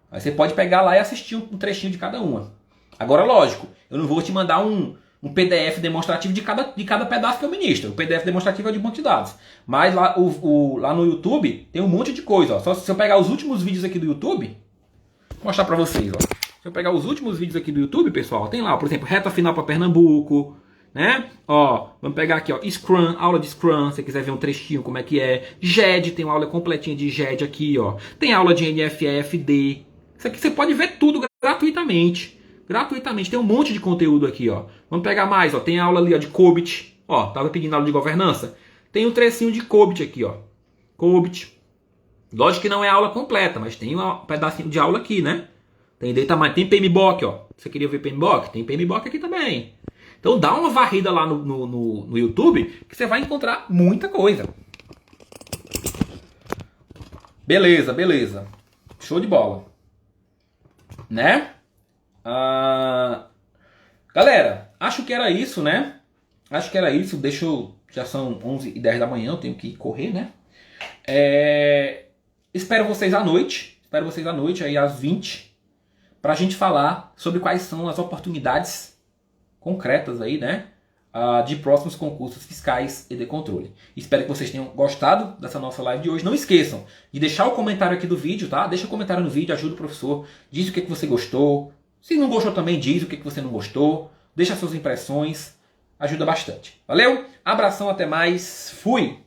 Aí você pode pegar lá e assistir um trechinho de cada uma. Agora, lógico, eu não vou te mandar um PDF demonstrativo de cada pedaço que eu ministro. O PDF demonstrativo é de banco de dados. Mas lá, lá no YouTube tem um monte de coisa. Ó. Só se eu pegar os últimos vídeos aqui do YouTube, vou mostrar pra vocês. Ó. Se eu pegar os últimos vídeos aqui do YouTube, pessoal, tem lá, por exemplo, reta final para Pernambuco, né? Ó, vamos pegar aqui, ó, Scrum, aula de Scrum, se você quiser ver um trechinho como é que é. GED, tem uma aula completinha de GED aqui, ó. Tem aula de NFFD. Isso aqui você pode ver tudo gratuitamente. Gratuitamente, tem um monte de conteúdo aqui, ó. Vamos pegar mais, ó. Tem aula ali, ó, de COBIT. Ó, tava pedindo aula de governança. Tem um trecinho de COBIT aqui, ó. COBIT. Lógico que não é aula completa, mas tem um pedacinho de aula aqui, né? Tem PMBOK, ó. Você queria ver PMBOK? Tem PMBOK aqui também. Então dá uma varrida lá no YouTube que você vai encontrar muita coisa. Beleza, beleza. Show de bola. Né? Galera, acho que era isso, né? Acho que era isso. Já são 11h10 da manhã, eu tenho que correr, né? Espero vocês à noite. Espero vocês à noite, aí às 20, pra gente falar sobre quais são as oportunidades concretas aí, né? De próximos concursos fiscais e de controle. Espero que vocês tenham gostado dessa nossa live de hoje. Não esqueçam de deixar o comentário aqui do vídeo, tá? Deixa o comentário no vídeo, ajuda o professor. Diz o que você gostou. Se não gostou também, diz o que você não gostou. Deixa suas impressões. Ajuda bastante. Valeu? Abração, até mais. Fui!